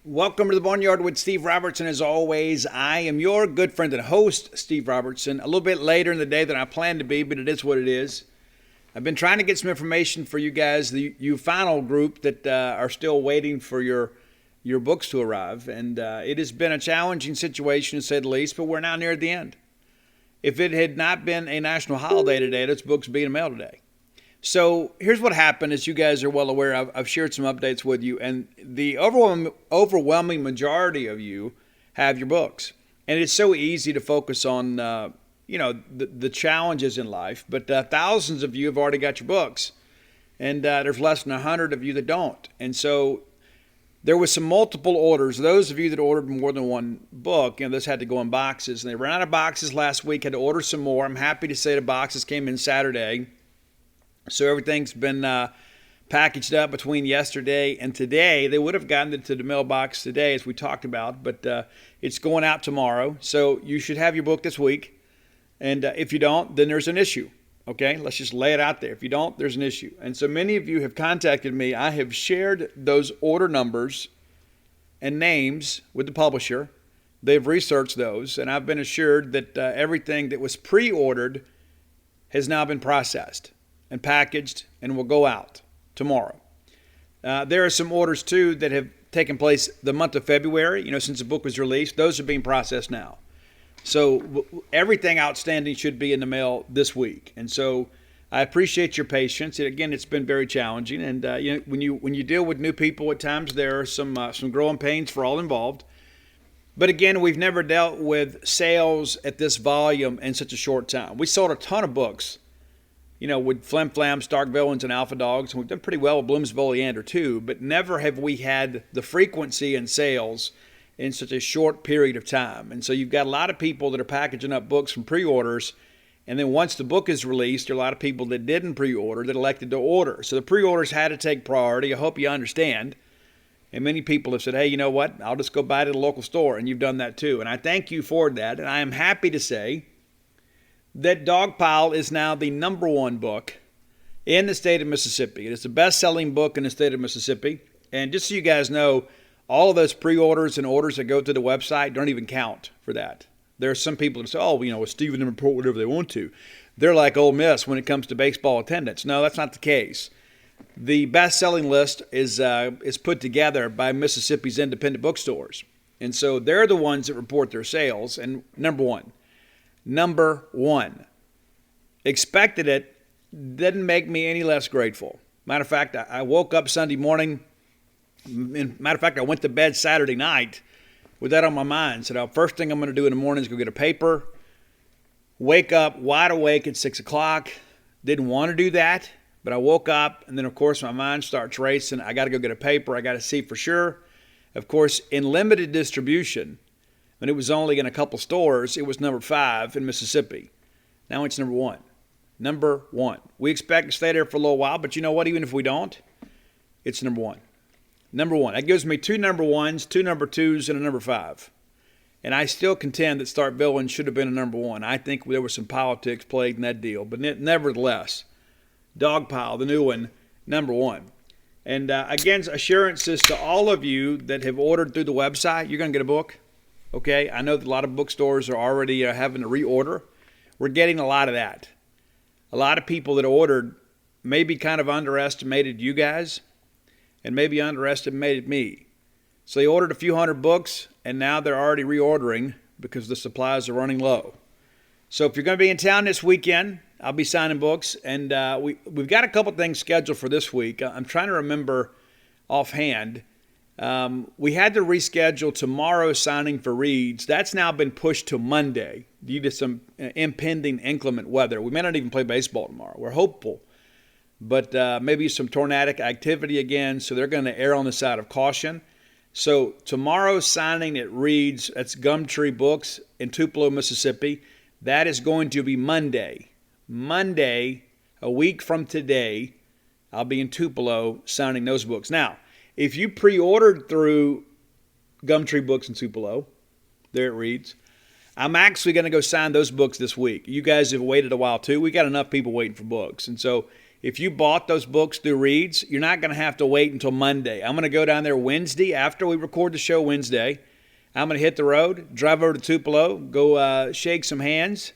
Welcome to the Boneyard with Steve Robertson. As always, I am your good friend and host, Steve Robertson. A little bit later in the day than I planned to be, but it is what it is. I've been trying to get some information for you guys, you final group that are still waiting for your books to arrive. And it has been a challenging situation, to say the least, but we're now near the end. If it had not been a national holiday today, those books would be in the mail today. So here's what happened. As you guys are well aware, I've shared some updates with you, and the overwhelming majority of you have your books. And it's so easy to focus on, the challenges in life, but thousands of you have already got your books, and there's less than 100 of you that don't. And so there was some multiple orders. Those of you that ordered more than one book, this had to go in boxes, and they ran out of boxes last week, had to order some more. I'm happy to say the boxes came in Saturday. So everything's been packaged up between yesterday and today. They would have gotten it to the mailbox today, as we talked about, but it's going out tomorrow. So you should have your book this week. And if you don't, then there's an issue. Okay, let's just lay it out there. If you don't, there's an issue. And so many of you have contacted me. I have shared those order numbers and names with the publisher. They've researched those, and I've been assured that everything that was pre-ordered has now been processed and packaged and will go out tomorrow. There are some orders, too, that have taken place the month of February, since the book was released. Those are being processed now. So everything outstanding should be in the mail this week. And so I appreciate your patience. And again, it's been very challenging. And when you deal with new people, at times there are some growing pains for all involved. But again, we've never dealt with sales at this volume in such a short time. We sold a ton of books, with Flim Flam, Stark Villains, and Alpha Dawgs. And we've done pretty well with Bloomsville Leander, too. But never have we had the frequency in sales in such a short period of time. And so you've got a lot of people that are packaging up books from pre-orders. And then once the book is released, there are a lot of people that didn't pre-order that elected to order. So the pre-orders had to take priority. I hope you understand. And many people have said, hey, you know what? I'll just go buy it at a local store. And you've done that, too. And I thank you for that. And I am happy to say that Dogpile is now the number one book in the state of Mississippi. It is the best-selling book in the state of Mississippi. And just so you guys know, all of those pre-orders and orders that go to the website don't even count for that. There are some people that say, well, Steve and them report whatever they want to. They're like Ole Miss when it comes to baseball attendance. No, that's not the case. The best-selling list is put together by Mississippi's independent bookstores. And so they're the ones that report their sales. And number one, expected it, didn't make me any less grateful. Matter of fact, I woke up Sunday morning. Matter of fact, I went to bed Saturday night with that on my mind. Said, first thing I'm going to do in the morning is go get a paper. Wake up wide awake at 6 o'clock. Didn't want to do that, but I woke up, and then, of course, my mind starts racing. I got to go get a paper. I got to see for sure. Of course, in limited distribution, when it was only in a couple stores, it was number 5 in Mississippi. Now it's number 1. Number 1. We expect to stay there for a little while, but you know what? Even if we don't, it's number 1. Number 1. That gives me 2 number 1s, 2 number 2s, and a number 5. And I still contend that Stark Villains should have been a number 1. I think there was some politics played in that deal. But nevertheless, Dogpile, the new one, number 1. And again, assurances to all of you that have ordered through the website, you're going to get a book. Okay, I know that a lot of bookstores are already having to reorder. We're getting a lot of that. A lot of people that ordered maybe kind of underestimated you guys and maybe underestimated me. So they ordered a few hundred books, and now they're already reordering because the supplies are running low. So if you're going to be in town this weekend, I'll be signing books, and we've got a couple things scheduled for this week. I'm trying to remember offhand. We had to reschedule tomorrow's signing for Reeds. That's now been pushed to Monday due to some impending inclement weather. We may not even play baseball tomorrow. We're hopeful, but maybe some tornadic activity again, so they're going to err on the side of caution. So tomorrow's signing at Reeds, that's Gumtree Books in Tupelo, Mississippi, that is going to be Monday. Monday, a week from today, I'll be in Tupelo signing those books. Now, if you pre-ordered through Gumtree Books in Tupelo, there it reads, I'm actually going to go sign those books this week. You guys have waited a while too. We got enough people waiting for books. And so If you bought those books through Reads, you're not going to have to wait until Monday. I'm going to go down there Wednesday after we record the show Wednesday. I'm going to hit the road, drive over to Tupelo, go shake some hands,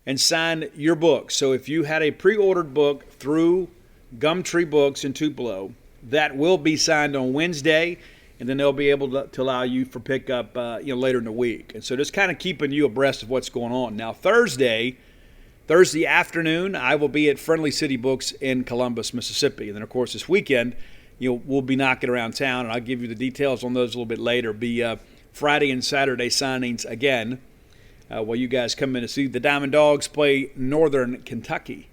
and sign your book. So if you had a pre-ordered book through Gumtree Books in Tupelo, that will be signed on Wednesday, and then they'll be able to allow you for pickup later in the week. And so just kind of keeping you abreast of what's going on. Now Thursday afternoon, I will be at Friendly City Books in Columbus, Mississippi. And then, of course, this weekend, we'll be knocking around town, and I'll give you the details on those a little bit later. Be Friday and Saturday signings again while you guys come in to see the Diamond Dogs play Northern Kentucky.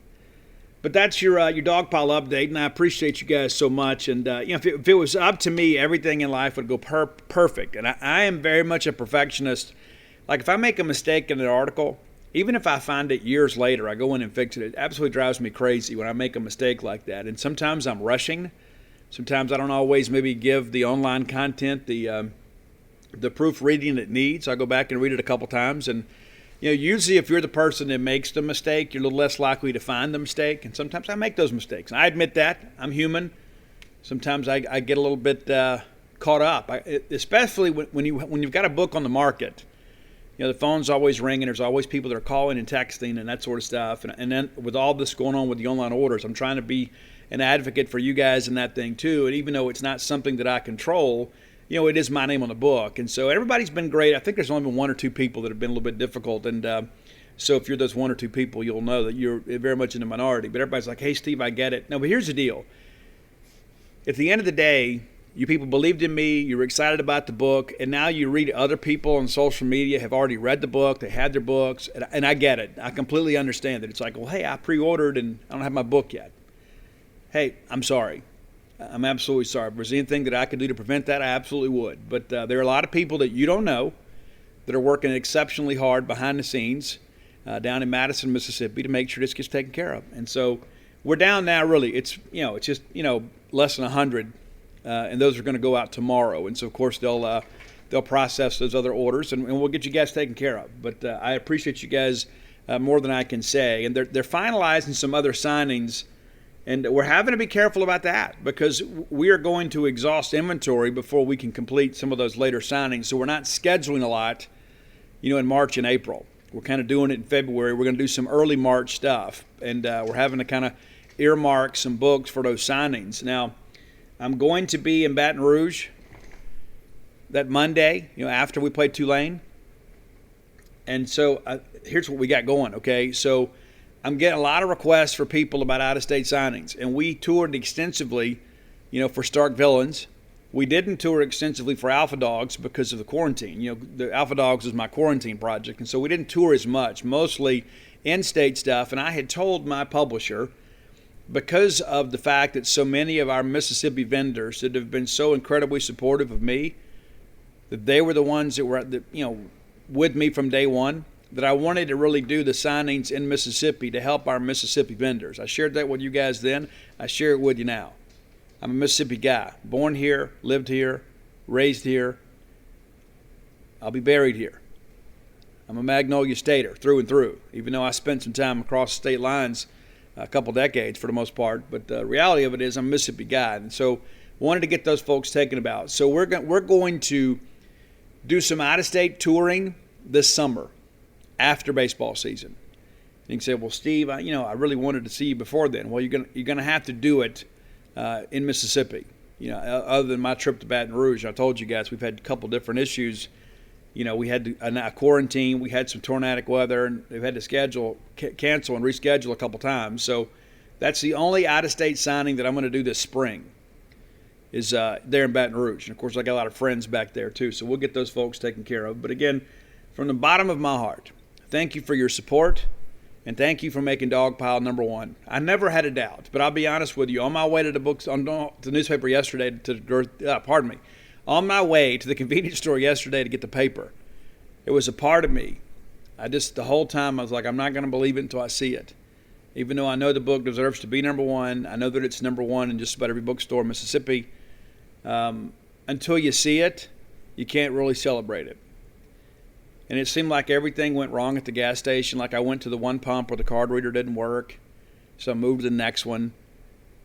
But that's your dog pile update, and I appreciate you guys so much. And if it was up to me, everything in life would go perfect. And I am very much a perfectionist. Like if I make a mistake in an article, even if I find it years later, I go in and fix it. It absolutely drives me crazy when I make a mistake like that. And sometimes I'm rushing. Sometimes I don't always maybe give the online content the proofreading it needs. I go back and read it a couple times, and usually if you're the person that makes the mistake, you're a little less likely to find the mistake. And sometimes I make those mistakes, and I admit that. I'm human. Sometimes I get a little bit caught up, especially when you've got a book on the market. The phone's always ringing. There's always people that are calling and texting and that sort of stuff. And then with all this going on with the online orders, I'm trying to be an advocate for you guys in that thing too. And even though it's not something that I control, it is my name on the book. And so everybody's been great. I think there's only been one or two people that have been a little bit difficult. And so if you're those one or two people, you'll know that you're very much in the minority. But everybody's like, hey, Steve, I get it. No, but here's the deal. At the end of the day, you people believed in me, you were excited about the book, and now you read other people on social media have already read the book, they had their books, and I get it. I completely understand it. It's like, well, hey, I pre-ordered and I don't have my book yet. Hey, I'm sorry. I'm absolutely sorry. If there's anything that I could do to prevent that, I absolutely would. But there are a lot of people that you don't know that are working exceptionally hard behind the scenes down in Madison, Mississippi to make sure this gets taken care of. And so we're down now really. It's just less than 100. And those are going to go out tomorrow. And so, of course, they'll process those other orders, and we'll get you guys taken care of. But I appreciate you guys more than I can say. And they're finalizing some other signings, and we're having to be careful about that because we are going to exhaust inventory before we can complete some of those later signings. So we're not scheduling a lot, in March and April. We're kind of doing it in February. We're going to do some early March stuff, and we're having to kind of earmark some books for those signings. Now, I'm going to be in Baton Rouge that Monday, after we play Tulane. And so here's what we got going, okay? So I'm getting a lot of requests for people about out-of-state signings. And we toured extensively, for Stark Villains. We didn't tour extensively for Alpha Dogs because of the quarantine. The Alpha Dogs is my quarantine project. And so we didn't tour as much, mostly in-state stuff. And I had told my publisher, because of the fact that so many of our Mississippi vendors that have been so incredibly supportive of me, that they were the ones that were with me from day one, that I wanted to really do the signings in Mississippi to help our Mississippi vendors. I shared that with you guys then. I share it with you now. I'm a Mississippi guy, born here, lived here, raised here. I'll be buried here. I'm a Magnolia Stater through and through, even though I spent some time across state lines a couple decades for the most part. But the reality of it is I'm a Mississippi guy. And so wanted to get those folks taken about. So we're going to do some out-of-state touring this summer after baseball season. And you can say, well, Steve, I really wanted to see you before then. Well, you're going to have to do it in Mississippi. Other than my trip to Baton Rouge, I told you guys we've had a couple different issues. We had a quarantine. We had some tornadic weather, and they've had to cancel and reschedule a couple times. So that's the only out-of-state signing that I'm going to do this spring is there in Baton Rouge. And, of course, I got a lot of friends back there, too. So we'll get those folks taken care of. But, again, from the bottom of my heart, thank you for your support, and thank you for making Dog Pile number one. I never had a doubt, but I'll be honest with you. On my way to the newspaper yesterday, on my way to the convenience store yesterday to get the paper, it was a part of me. The whole time I was like, I'm not going to believe it until I see it. Even though I know the book deserves to be number one, I know that it's number one in just about every bookstore in Mississippi. Until you see it, you can't really celebrate it. And it seemed like everything went wrong at the gas station. Like I went to the one pump where the card reader didn't work, so I moved to the next one.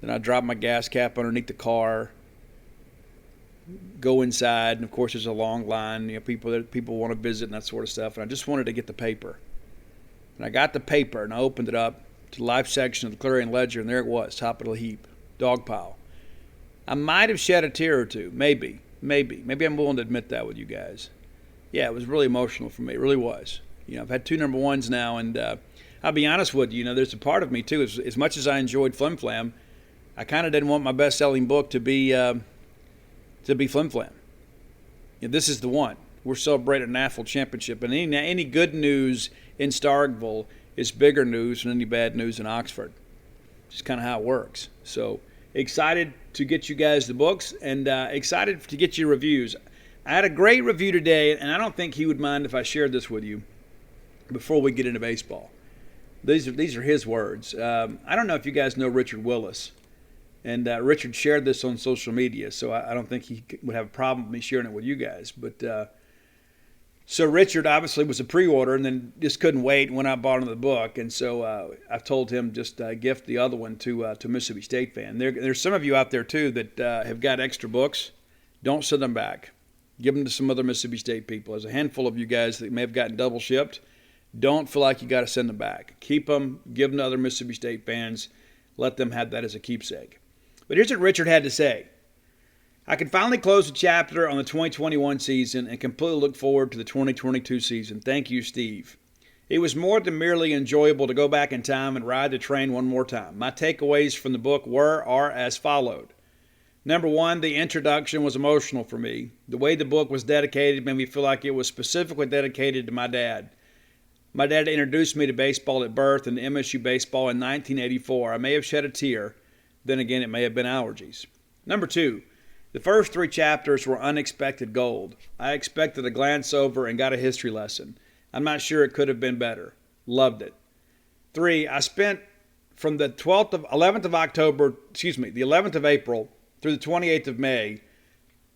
Then I drop my gas cap underneath the car, go inside, and of course there's a long line. People want to visit and that sort of stuff. And I just wanted to get the paper. And I got the paper and I opened it up to the life section of the Clarion Ledger, and there it was, top of the heap, dog pile. I might have shed a tear or two, maybe. I'm willing to admit that with you guys. Yeah, it was really emotional for me. It really was. I've had 2 number ones now, and I'll be honest with you. There's a part of me too. As much as I enjoyed Flim Flam, I kind of didn't want my best-selling book to be Flim Flam. This is the one. We're celebrating a national championship, and any good news in Starkville is bigger news than any bad news in Oxford. Just kind of how it works. So excited to get you guys the books, and excited to get your reviews. I had a great review today, and I don't think he would mind if I shared this with you before we get into baseball. These are his words. I don't know if you guys know Richard Willis. And Richard shared this on social media, so I don't think he would have a problem with me sharing it with you guys. But so Richard obviously was a pre-order and then just couldn't wait when I bought him the book. And so I've told him just gift the other one to Mississippi State fan. There's some of you out there, too, that have got extra books. Don't send them back. Give them to some other Mississippi State people. There's a handful of you guys that may have gotten double shipped. Don't feel like you got to send them back. Keep them. Give them to other Mississippi State fans. Let them have that as a keepsake. But here's what Richard had to say. I can finally close the chapter on the 2021 season and completely look forward to the 2022 season. Thank you, Steve. It was more than merely enjoyable to go back in time and ride the train one more time. My takeaways from the book are as followed. Number 1, the introduction was emotional for me. The way the book was dedicated made me feel like it was specifically dedicated to my dad. My dad introduced me to baseball at birth and to MSU baseball in 1984. I may have shed a tear. Then again, it may have been allergies. Number 2, the first 3 chapters were unexpected gold. I expected a glance over and got a history lesson. I'm not sure it could have been better. Loved it. 3, I spent from the 11th of April through the 28th of May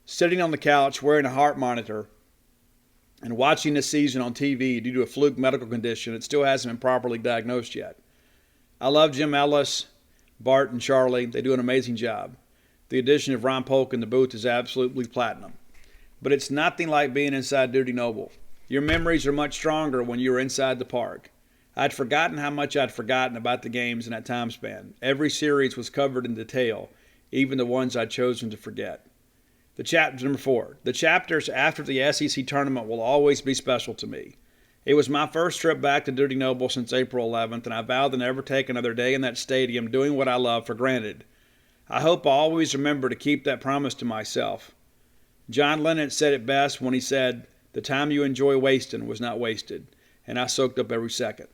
sitting on the couch wearing a heart monitor and watching the season on TV due to a fluke medical condition that still hasn't been properly diagnosed yet. I love Jim Ellis, Bart, and Charlie. They do an amazing job. The addition of Ron Polk in the booth is absolutely platinum. But it's nothing like being inside Dudy Noble. Your memories are much stronger when you're inside the park. I'd forgotten how much I'd forgotten about the games in that time span. Every series was covered in detail, even the ones I'd chosen to forget. Number 4. The chapters after the SEC tournament will always be special to me. It was my first trip back to Dudy Noble since April 11th, and I vowed to never take another day in that stadium doing what I love for granted. I hope I always remember to keep that promise to myself. John Lennon said it best when he said, "The time you enjoy wasting was not wasted," and I soaked up every second.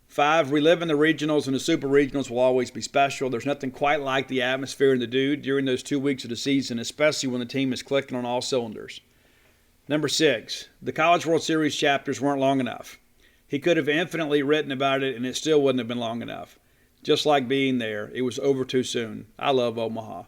5, reliving the regionals and the super regionals will always be special. There's nothing quite like the atmosphere in the Dude during those 2 weeks of the season, especially when the team is clicking on all cylinders. Number 6, the College World Series chapters weren't long enough. He could have infinitely written about it, and it still wouldn't have been long enough. Just like being there, it was over too soon. I love Omaha.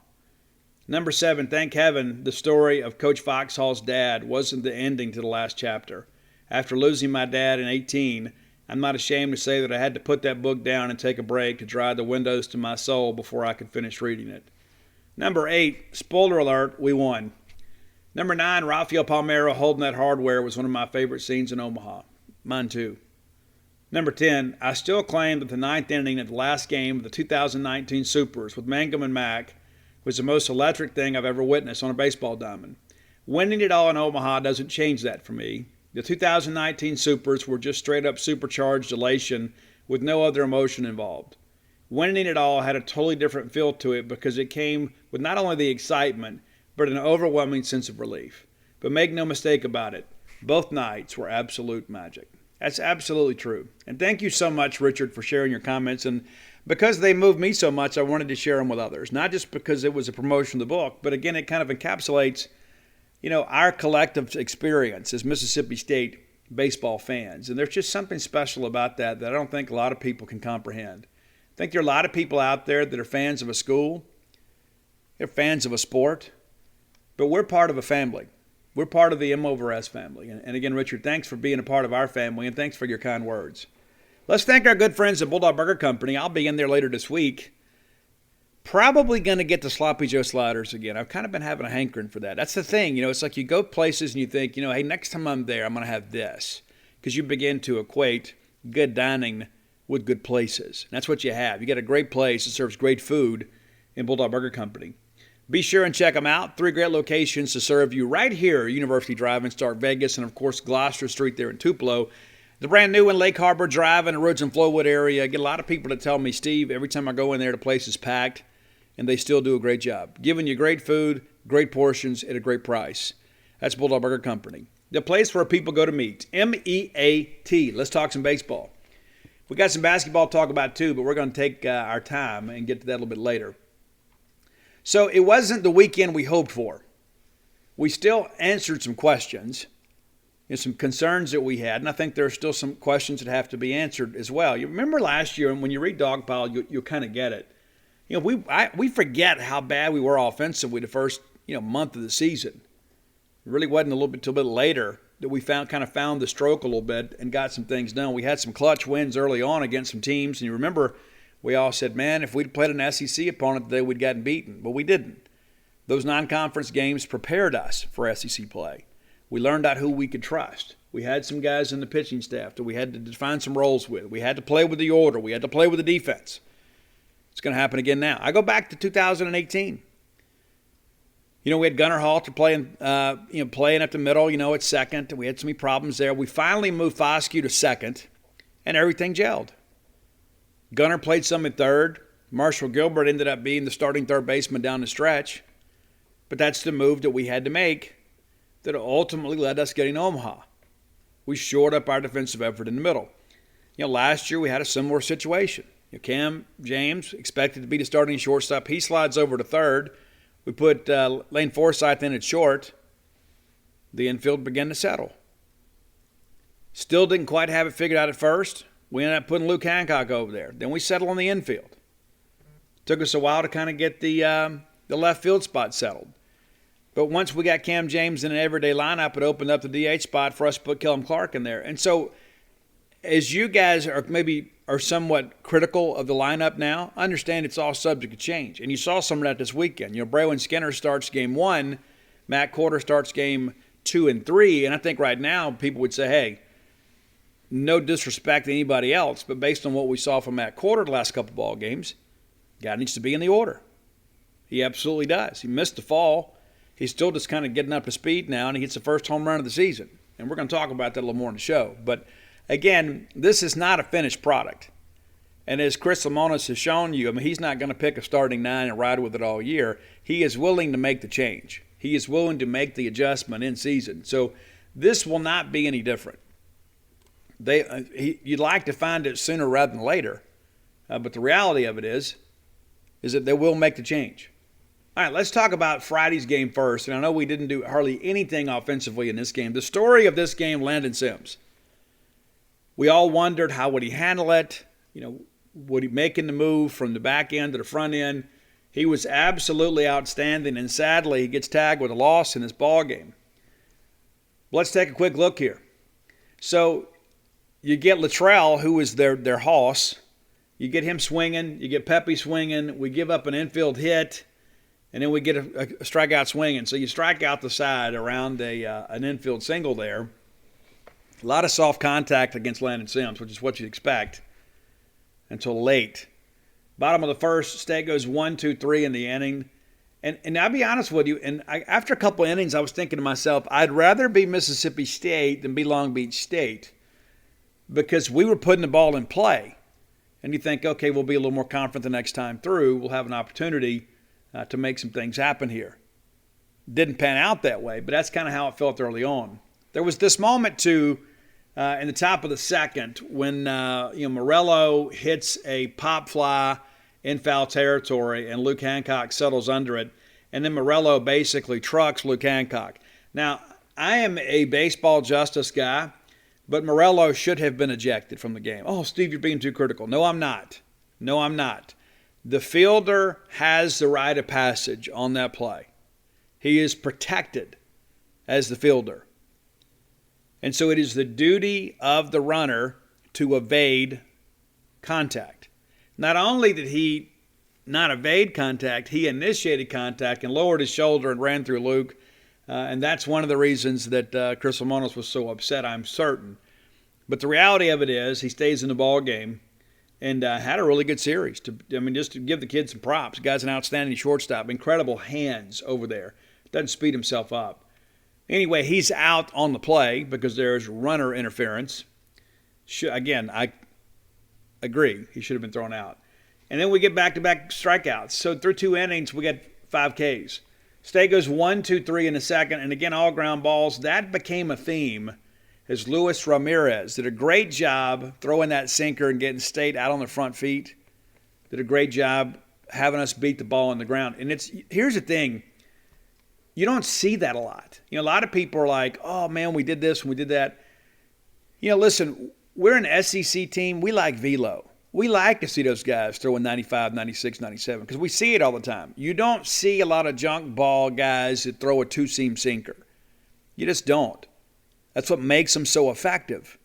Number 7, thank heaven the story of Coach Foxhall's dad wasn't the ending to the last chapter. After losing my dad in 18, I'm not ashamed to say that I had to put that book down and take a break to dry the windows to my soul before I could finish reading it. Number 8, spoiler alert, we won. Number 9, Rafael Palmeiro holding that hardware was one of my favorite scenes in Omaha. Mine too. Number 10, I still claim that the 9th inning of the last game of the 2019 Supers with Mangum and Mack was the most electric thing I've ever witnessed on a baseball diamond. Winning it all in Omaha doesn't change that for me. The 2019 Supers were just straight-up supercharged elation with no other emotion involved. Winning it all had a totally different feel to it because it came with not only the excitement, but an overwhelming sense of relief. But make no mistake about it, both nights were absolute magic. That's absolutely true. And thank you so much, Richard, for sharing your comments. And because they moved me so much, I wanted to share them with others. Not just because it was a promotion of the book, but again, it kind of encapsulates, our collective experience as Mississippi State baseball fans. And there's just something special about that I don't think a lot of people can comprehend. I think there are a lot of people out there that are fans of a school. They're fans of a sport. But we're part of a family. We're part of the M over S family. And again, Richard, thanks for being a part of our family, and thanks for your kind words. Let's thank our good friends at Bulldog Burger Company. I'll be in there later this week Probably going to get the Sloppy Joe sliders again. I've kind of been having a hankering for that. That's the thing. It's like you go places and you think, hey, next time I'm there, I'm going to have this. Because you begin to equate good dining with good places. And that's what you have. You got a great place that serves great food in Bulldog Burger Company. Be sure and check them out. 3 great locations to serve you right here, University Drive in Stark Vegas, and of course Gloucester Street there in Tupelo. The brand new in Lake Harbor Drive in the Ridge and Flowwood area. I get a lot of people that tell me, Steve, every time I go in there, the place is packed, and they still do a great job. Giving you great food, great portions, at a great price. That's Bulldog Burger Company. The place where people go to meet. MEAT. Let's talk some baseball. We got some basketball to talk about too, but we're going to take our time and get to that a little bit later. So it wasn't the weekend we hoped for. We still answered some questions and some concerns that we had, and I think there are still some questions that have to be answered as well. You remember last year, and when you read Dogpile, you'll kind of get it. We forget how bad we were offensively the first month of the season. It really wasn't a little bit later that we found the stroke a little bit and got some things done. We had some clutch wins early on against some teams, and you remember we all said, man, if we'd played an SEC opponent today, we'd gotten beaten. But we didn't. Those non-conference games prepared us for SEC play. We learned out who we could trust. We had some guys in the pitching staff that we had to define some roles with. We had to play with the order. We had to play with the defense. It's going to happen again now. I go back to 2018. We had Gunnar Halter playing at the middle, at second. We had so many problems there. We finally moved Foscue to second, and everything gelled. Gunnar played some at third. Marshall Gilbert ended up being the starting third baseman down the stretch. But that's the move that we had to make that ultimately led us getting Omaha. We shored up our defensive effort in the middle. Last year we had a similar situation. Cam James expected to be the starting shortstop. He slides over to third. We put Lane Forsythe in at short. The infield began to settle. Still didn't quite have it figured out at first. We ended up putting Luke Hancock over there. Then we settled on the infield. Took us a while to kind of get the left field spot settled. But once we got Cam James in an everyday lineup, it opened up the DH spot for us to put Kellum Clark in there. And so as you guys are somewhat critical of the lineup now, understand it's all subject to change. And you saw some of that this weekend. Braylon Skinner starts game 1. Matt Corder starts game 2 and 3. And I think right now people would say, hey, no disrespect to anybody else, but based on what we saw from Matt Corder the last couple of ball games, guy needs to be in the order. He absolutely does. He missed the fall. He's still just kind of getting up to speed now, and he hits the first home run of the season. And we're going to talk about that a little more in the show. But, again, this is not a finished product. And as Chris Lemonis has shown you, he's not going to pick a starting 9 and ride with it all year. He is willing to make the change. He is willing to make the adjustment in season. So this will not be any different. You'd like to find it sooner rather than later, but the reality of it is that they will make the change. All right, let's talk about Friday's game first. And I know we didn't do hardly anything offensively in this game. The story of this game, Landon Sims. We all wondered how would he handle it. Would he make the move from the back end to the front end? He was absolutely outstanding, and sadly, he gets tagged with a loss in this ball game. Let's take a quick look here. So you get Luttrell, who is their hoss. You get him swinging. You get Pepe swinging. We give up an infield hit, and then we get a strikeout swinging. So you strike out the side around an infield single there. A lot of soft contact against Landon Sims, which is what you'd expect, until late. Bottom of the first, State goes 1-2-3 in the inning. And I'll be honest with you, after a couple innings, I was thinking to myself, I'd rather be Mississippi State than be Long Beach State, because we were putting the ball in play. And you think, okay, we'll be a little more confident the next time through. We'll have an opportunity to make some things happen here. Didn't pan out that way, but that's kind of how it felt early on. There was this moment, too, in the top of the second when Morello hits a pop fly in foul territory and Luke Hancock settles under it. And then Morello basically trucks Luke Hancock. Now, I am a baseball justice guy, but Morello should have been ejected from the game. Oh, Steve, you're being too critical. No, I'm not. The fielder has the right of passage on that play. He is protected as the fielder. And so it is the duty of the runner to evade contact. Not only did he not evade contact. He initiated contact and lowered his shoulder and ran through Luke. And that's one of the reasons that Chris Lemonis was so upset, I'm certain. But the reality of it is he stays in the ball game and had a really good series. Just to give the kid some props. The guy's an outstanding shortstop. Incredible hands over there. Doesn't speed himself up. Anyway, he's out on the play because there's runner interference. Again, I agree. He should have been thrown out. And then we get back-to-back strikeouts. So through 2 innings, we get 5 Ks. State goes 1, 2, 3 in the second, and again, all ground balls. That became a theme as Luis Ramirez did a great job throwing that sinker and getting State out on the front feet. Did a great job having us beat the ball on the ground. And here's the thing. You don't see that a lot. A lot of people are like, oh, man, we did this and we did that. Listen, we're an SEC team. We like velo. We like to see those guys throwing 95, 96, 97 because we see it all the time. You don't see a lot of junk ball guys that throw a 2-seam sinker. You just don't. That's what makes them so effective.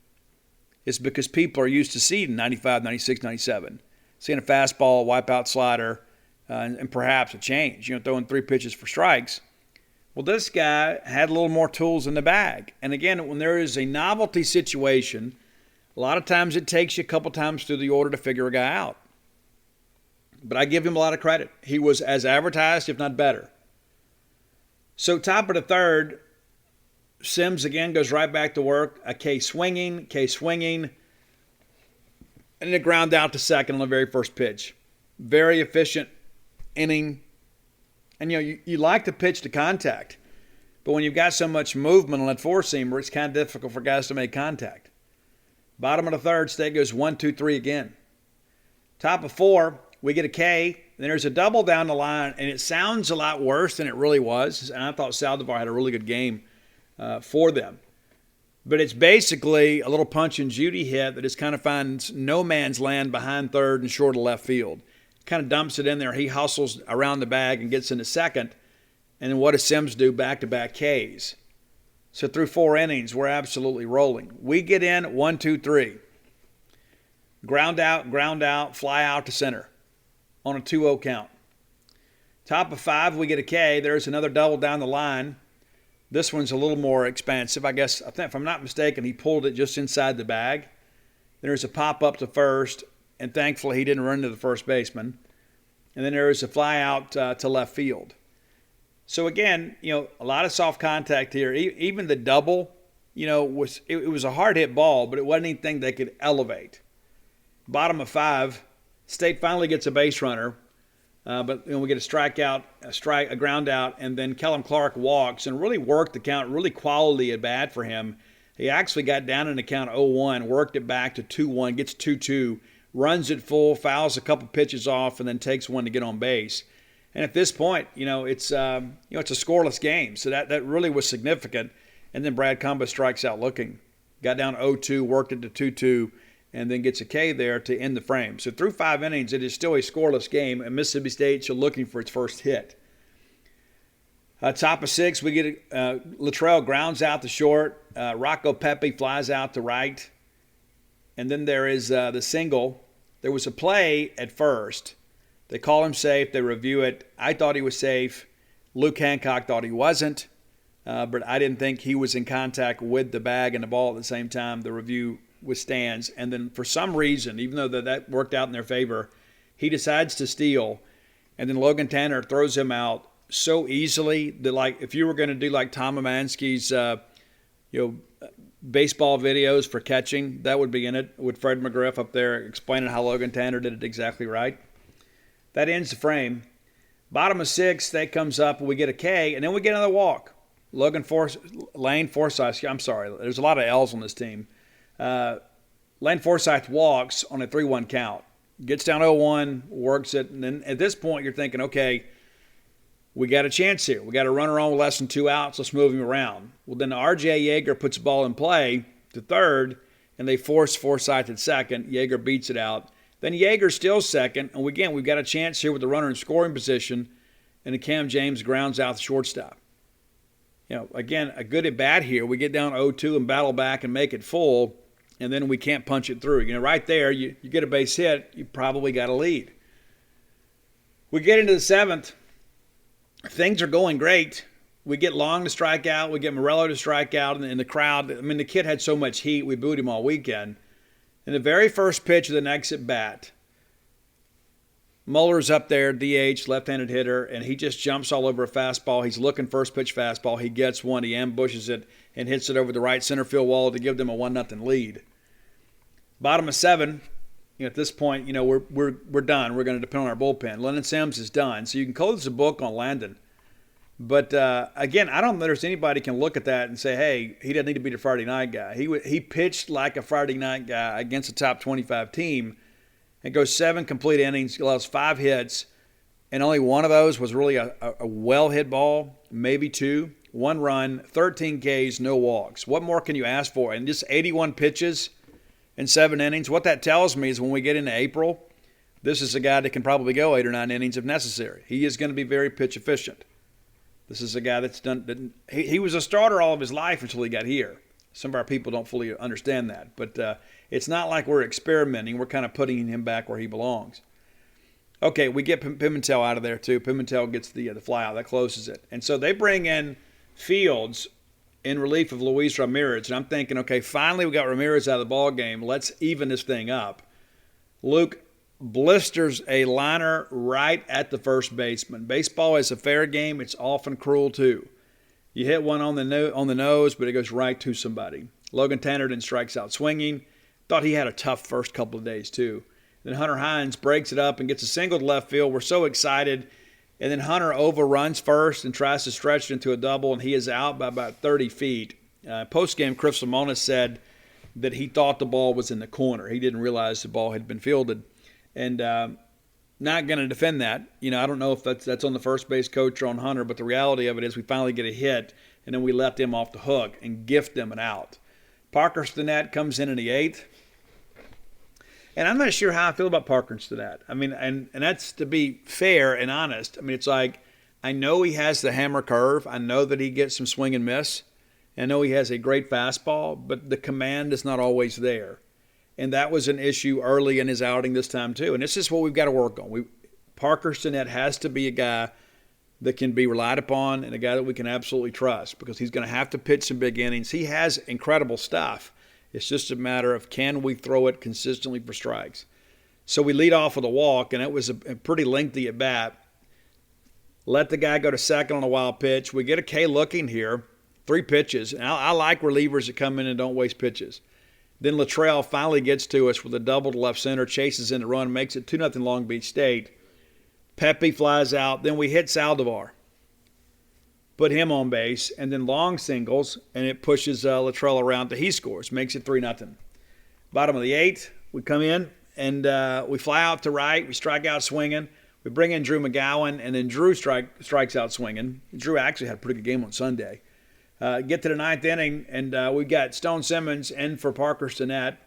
It's because people are used to seeing 95, 96, 97. Seeing a fastball, wipeout slider, and perhaps a change. Throwing 3 pitches for strikes. Well, this guy had a little more tools in the bag. And again, when there is a novelty situation, a lot of times it takes you a couple times through the order to figure a guy out. But I give him a lot of credit. He was as advertised, if not better. So top of the third, Sims again goes right back to work. A K swinging, and then a ground out to second on the very first pitch. Very efficient inning. And you like to pitch to contact. But when you've got so much movement on that four-seamer, it's kind of difficult for guys to make contact. Bottom of the third, State goes 1, 2, 3 again. Top of 4, we get a K. Then there's a double down the line, and it sounds a lot worse than it really was. And I thought Saldivar had a really good game for them. But it's basically a little punch and Judy hit that just kind of finds no man's land behind third and short of left field. Kind of dumps it in there. He hustles around the bag and gets into second. And then what does Sims do? Back-to-back Ks. So through 4 innings, we're absolutely rolling. We get in 1, 2, 3. Ground out, fly out to center on a 2-0 count. Top of 5, we get a K. There's another double down the line. This one's a little more expansive. I think if I'm not mistaken, he pulled it just inside the bag. There's a pop up to first, and thankfully he didn't run to the first baseman. And then there is a fly out to left field. So again, a lot of soft contact here. Even the double, it was a hard hit ball, but it wasn't anything they could elevate. Bottom of 5, State finally gets a base runner, but we get a strikeout, a ground out, and then Kellum Clark walks and really worked the count. Really quality at bat for him. He actually got down in the count 0-1, worked it back to 2-1, gets 2-2, runs it full, fouls a couple pitches off, and then takes one to get on base. And at this point, it's a scoreless game, so that really was significant. And then Brad Comba strikes out looking, got down 0-2, worked it to 2-2, and then gets a K there to end the frame. So through 5 innings, it is still a scoreless game, and Mississippi State still looking for its first hit. Top of 6, we get Luttrell grounds out to short. Rocco Pepe flies out to right, and then there is the single. There was a play at first. They call him safe. They review it. I thought he was safe. Luke Hancock thought he wasn't, but I didn't think he was in contact with the bag and the ball at the same time. The review withstands. And then for some reason, even though that worked out in their favor, he decides to steal. And then Logan Tanner throws him out so easily that, like, if you were going to do like Tom Amansky's, baseball videos for catching, that would be in it with Fred McGriff up there explaining how Logan Tanner did it exactly right. That ends the frame. Bottom of 6, State comes up, and we get a K, and then we get another walk. Lane Forsythe, I'm sorry, there's a lot of L's on this team. Lane Forsythe walks on a 3-1 count. Gets down 0-1, works it, and then at this point you're thinking, okay, we got a chance here. We got a runner on with less than 2 outs. Let's move him around. Well, then R.J. Yeager puts the ball in play to third, and they force Forsythe at second. Yeager beats it out. Then Yeager's still second, and again, we've got a chance here with the runner in scoring position, and Cam James grounds out the shortstop. Again, a good at bat here. We get down 0-2 and battle back and make it full, and then we can't punch it through. Right there, you get a base hit, you probably got a lead. We get into the 7th. Things are going great. We get Long to strike out. We get Morello to strike out. And the crowd, I mean, the kid had so much heat. We booed him all weekend. And the very first pitch of the next at bat, Muller's up there, DH, left-handed hitter, and he just jumps all over a fastball. He's looking first pitch fastball. He gets one. He ambushes it and hits it over the right center field wall to give them a 1-0 lead. Bottom of 7, at this point, we're done. We're going to depend on our bullpen. Lennon Sims is done. So you can close the book on Landon. But, again, I don't know if there's anybody can look at that and say, hey, he doesn't need to be the Friday night guy. He pitched like a Friday night guy against a top 25 team and goes 7 complete innings, allows 5 hits, and only one of those was really a well-hit ball, maybe 2, 1 run, 13 Ks, no walks. What more can you ask for? And just 81 pitches in 7 innings. What that tells me is when we get into April, this is a guy that can probably go 8 or 9 innings if necessary. He is going to be very pitch efficient. This is a guy that's done. He was a starter all of his life until he got here. Some of our people don't fully understand that, but it's not like we're experimenting. We're kind of putting him back where he belongs. Okay, we get Pimentel out of there too. Pimentel gets the fly out that closes it, and so they bring in Fields in relief of Luis Ramirez. And I'm thinking, okay, finally we got Ramirez out of the ball game. Let's even this thing up. Luke blisters a liner right at the first baseman. Baseball is a fair game. It's often cruel too. You hit one on the nose, but it goes right to somebody. Logan Tannerton strikes out swinging. Thought he had a tough first couple of days too. Then Hunter Hines breaks it up and gets a single to left field. We're so excited. And then Hunter overruns first and tries to stretch it into a double, and he is out by about 30 feet. Post-game, Chris Lemonis said that he thought the ball was in the corner. He didn't realize the ball had been fielded. And not going to defend that. I don't know if that's on the first base coach or on Hunter, but the reality of it is we finally get a hit, and then we let them off the hook and gift them an out. Parker Stinnett comes in the 8th. And I'm not sure how I feel about Parker Stinnett. I mean, and that's to be fair and honest. I mean, it's like I know he has the hammer curve. I know that he gets some swing and miss. I know he has a great fastball, but the command is not always there. And that was an issue early in his outing this time too. And this is what we've got to work on. Parker Stinnett has to be a guy that can be relied upon and a guy that we can absolutely trust because he's going to have to pitch some big innings. He has incredible stuff. It's just a matter of can we throw it consistently for strikes. So we lead off with a walk, and it was a pretty lengthy at bat. Let the guy go to second on a wild pitch. We get a K looking here, 3 pitches. And I like relievers that come in and don't waste pitches. Then Luttrell finally gets to us with a double to left center, chases in the run, makes it 2-0 Long Beach State. Pepe flies out. Then we hit Saldivar. Put him on base, and then Long singles, and it pushes Luttrell around to he scores, makes it 3-0. Bottom of the 8th, we come in, and we fly out to right. We strike out swinging. We bring in Drew McGowan, and then Drew strikes out swinging. Drew actually had a pretty good game on Sunday. Get to the 9th inning, and we got Stone Simmons in for Parker Stinnett.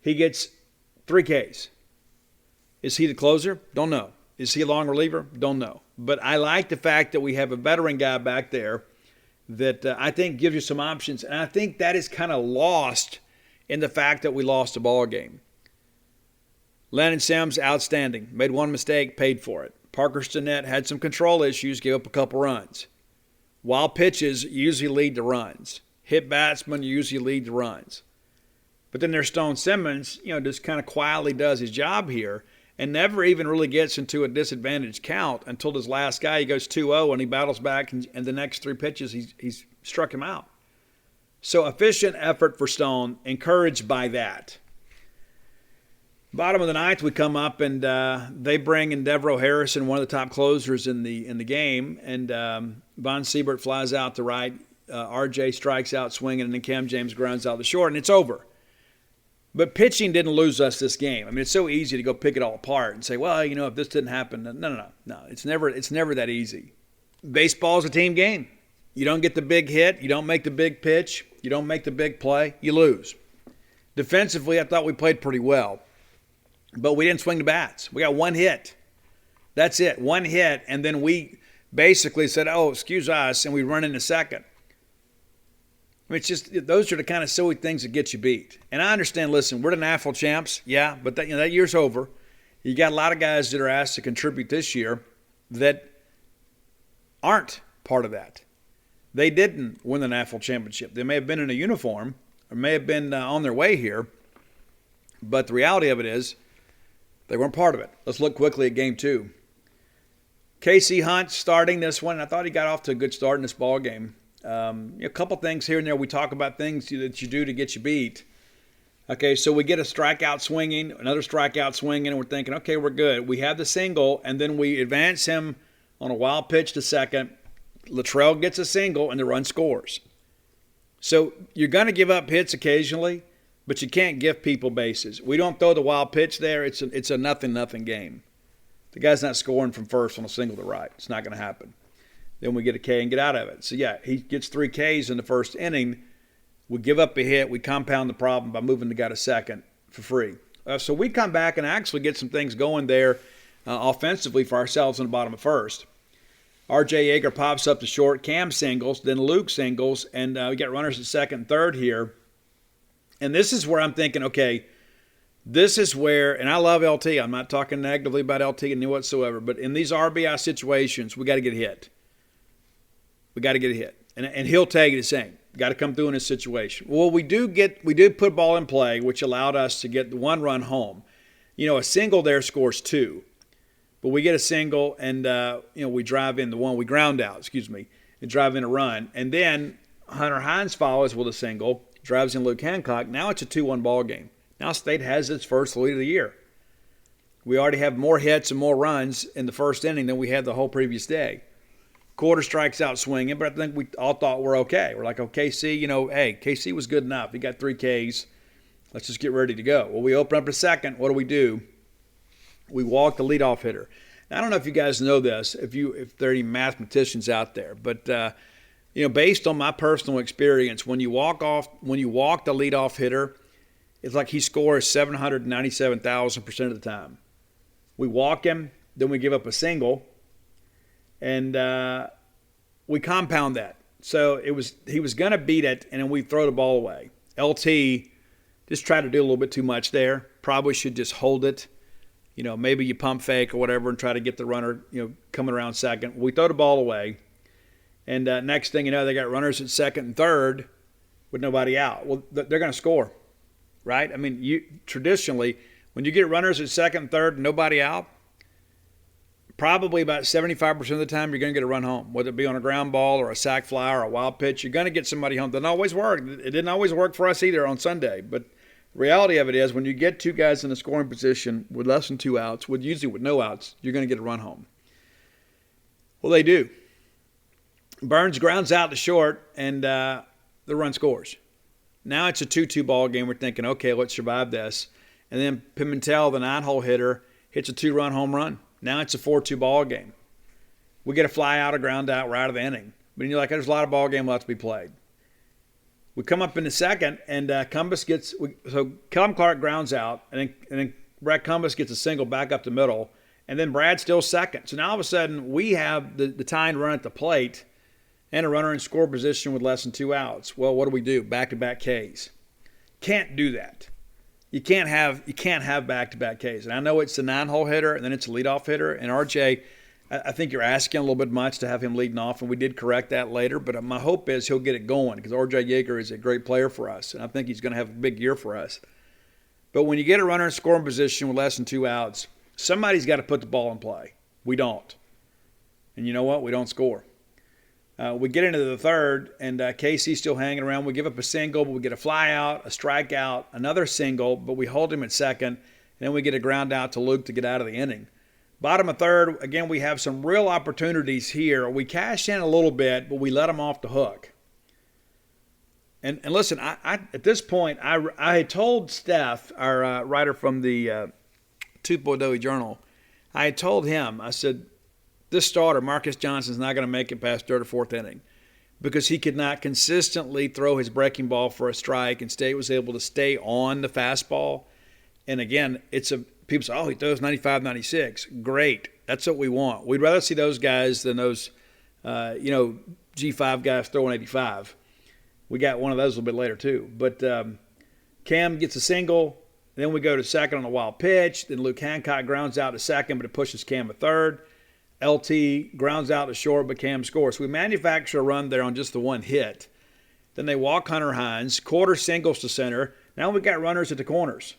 He gets 3 Ks. Is he the closer? Don't know. Is he a long reliever? Don't know. But I like the fact that we have a veteran guy back there that I think gives you some options. And I think that is kind of lost in the fact that we lost a ball game. Lennon Sims, outstanding. Made one mistake, paid for it. Parker Stinnett had some control issues, gave up a couple runs. Wild pitches usually lead to runs. Hit batsmen usually lead to runs. But then there's Stone Simmons, just kind of quietly does his job here. And never even really gets into a disadvantaged count until his last guy. He goes 2-0 and he battles back, and the next 3 pitches he's struck him out. So efficient effort for Stone, encouraged by that. Bottom of the 9th, we come up and they bring in Devereaux Harrison, one of the top closers in the game, and Von Siebert flies out to right. RJ strikes out swinging, and then Cam James grounds out the short, and it's over. But pitching didn't lose us this game. I mean, it's so easy to go pick it all apart and say, well, if this didn't happen, no. It's never that easy. Baseball's a team game. You don't get the big hit. You don't make the big pitch. You don't make the big play. You lose. Defensively, I thought we played pretty well. But we didn't swing the bats. We got 1 hit. That's it, 1 hit. And then we basically said, oh, excuse us, and we run into second. I mean, it's just those are the kind of silly things that get you beat. And I understand, listen, we're the national champs, yeah, but that year's over. You got a lot of guys that are asked to contribute this year that aren't part of that. They didn't win the national championship. They may have been in a uniform or may have been on their way here, but the reality of it is they weren't part of it. Let's look quickly at game 2. Casey Hunt starting this one. I thought he got off to a good start in this ball game. A couple things here and there. We talk about things that you do to get you beat. Okay, so we get a strikeout swinging, another strikeout swinging, and we're thinking, okay, we're good. We have the single, and then we advance him on a wild pitch to second. Luttrell gets a single, and the run scores. So you're going to give up hits occasionally, but you can't give people bases. We don't throw the wild pitch there. It's a 0-0 game. The guy's not scoring from first on a single to right. It's not going to happen. Then we get a K and get out of it. So, yeah, he gets 3 Ks in the first inning. We give up a hit. We compound the problem by moving the guy to second for free. So we come back and actually get some things going there offensively for ourselves in the bottom of first. R.J. Yeager pops up to short. Cam singles. Then Luke singles. And we got runners at second and third here. And this is where I'm thinking, okay, this is where, and I love LT. I'm not talking negatively about LT any whatsoever. But in these RBI situations, we got to get hit. We got to get a hit. And he'll tell you the same. Got to come through in this situation. Well, we did put ball in play, which allowed us to get the 1 run home. A single there scores 2. But we get a single and, we drive in the one. We ground out, and drive in a run. And then Hunter Hines follows with a single, drives in Luke Hancock. Now it's a 2-1 ball game. Now State has its first lead of the year. We already have more hits and more runs in the first inning than we had the whole previous day. Quarter strikes out swinging, but I think we all thought we're okay. We're like, oh, KC, hey, KC was good enough. He got 3 Ks. Let's just get ready to go. Well, we open up a second. What do? We walk the leadoff hitter. Now, I don't know if you guys know this, if there are any mathematicians out there, but based on my personal experience, when you walk the leadoff hitter, it's like he scores 797,000% of the time. We walk him, then we give up a single. And we compound that. So he was going to beat it, and then we throw the ball away. LT just tried to do a little bit too much there. Probably should just hold it. Maybe you pump fake or whatever and try to get the runner, coming around second. We throw the ball away. And next thing you know, they got runners at second and third with nobody out. Well, they're going to score, right? I mean, traditionally, when you get runners at second and third and nobody out, probably about 75% of the time you're going to get a run home, whether it be on a ground ball or a sac fly or a wild pitch. You're going to get somebody home. It doesn't always work. It didn't always work for us either on Sunday. But the reality of it is when you get 2 guys in a scoring position with less than 2 outs, usually with no outs, you're going to get a run home. Well, they do. Burns grounds out to short, and the run scores. Now it's a 2-2 ball game. We're thinking, okay, let's survive this. And then Pimentel, the 9-hole hitter, hits a 2-run home run. Now it's a 4-2 ball game. We get a fly out, a ground out, right out of the inning. But you're like, there's a lot of ball game left to be played. We come up in the second, and Callum Clark grounds out, and then Brad Cumbus gets a single back up the middle, and then Brad's still second. So now all of a sudden we have the tying run at the plate and a runner in score position with less than 2 outs. Well, what do? Back-to-back Ks. Can't do that. You can't have back-to-back Ks. And I know it's the 9-hole hitter, and then it's a leadoff hitter. And RJ, I think you're asking a little bit much to have him leading off, and we did correct that later. But my hope is he'll get it going because R.J. Yeager is a great player for us, and I think he's going to have a big year for us. But when you get a runner in scoring position with less than 2 outs, somebody's got to put the ball in play. We don't. And you know what? We don't score. We get into the third, and Casey's still hanging around. We give up a single, but we get a fly out, a strikeout, another single, but we hold him at second, and then we get a ground out to Luke to get out of the inning. Bottom of third, again, we have some real opportunities here. We cash in a little bit, but we let them off the hook. And listen, I at this point, I had told Steph, our writer from the Tupelo Daily Journal, I had told him, I said, this starter, Marcus Johnson, is not going to make it past third or fourth inning because he could not consistently throw his breaking ball for a strike, and State was able to stay on the fastball. And again, people say, oh, he throws 95, 96. Great. That's what we want. We'd rather see those guys than those, G5 guys throwing 85. We got one of those a little bit later too. But Cam gets a single. Then we go to second on a wild pitch. Then Luke Hancock grounds out to second, but it pushes Cam to third. LT grounds out to short, but Cam scores. So we manufacture a run there on just the one hit. Then they walk Hunter Hines. Quarter singles to center. Now we got runners at the corners.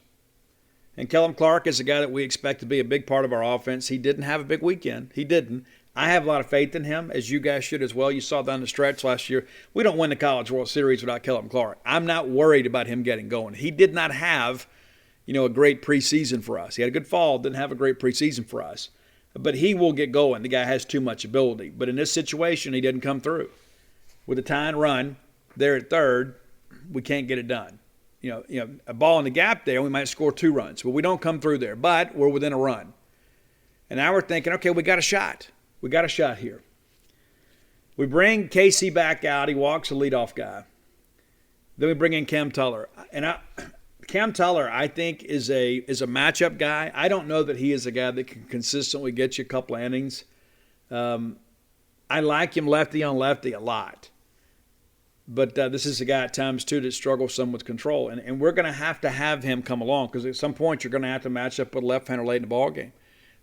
And Kellum Clark is a guy that we expect to be a big part of our offense. He didn't have a big weekend. He didn't. I have a lot of faith in him, as you guys should as well. You saw down the stretch last year. We don't win the College World Series without Kellum Clark. I'm not worried about him getting going. He did not have, a great preseason for us. He had a good fall, didn't have a great preseason for us. But he will get going. The guy has too much ability. But in this situation, he didn't come through. With a tying run there at third, we can't get it done. A ball in the gap there, we might score 2 runs. But we don't come through there. But we're within a run. And now we're thinking, okay, we got a shot. We got a shot here. We bring Casey back out. He walks the leadoff guy. Then we bring in Cam Tuller. And Cam Tuller, I think, is a matchup guy. I don't know that he is a guy that can consistently get you a couple of innings. I like him lefty on lefty a lot. But this is a guy at times, too, that struggles some with control. And we're going to have him come along because at some point you're going to have to match up with a left-hander late in the ball game.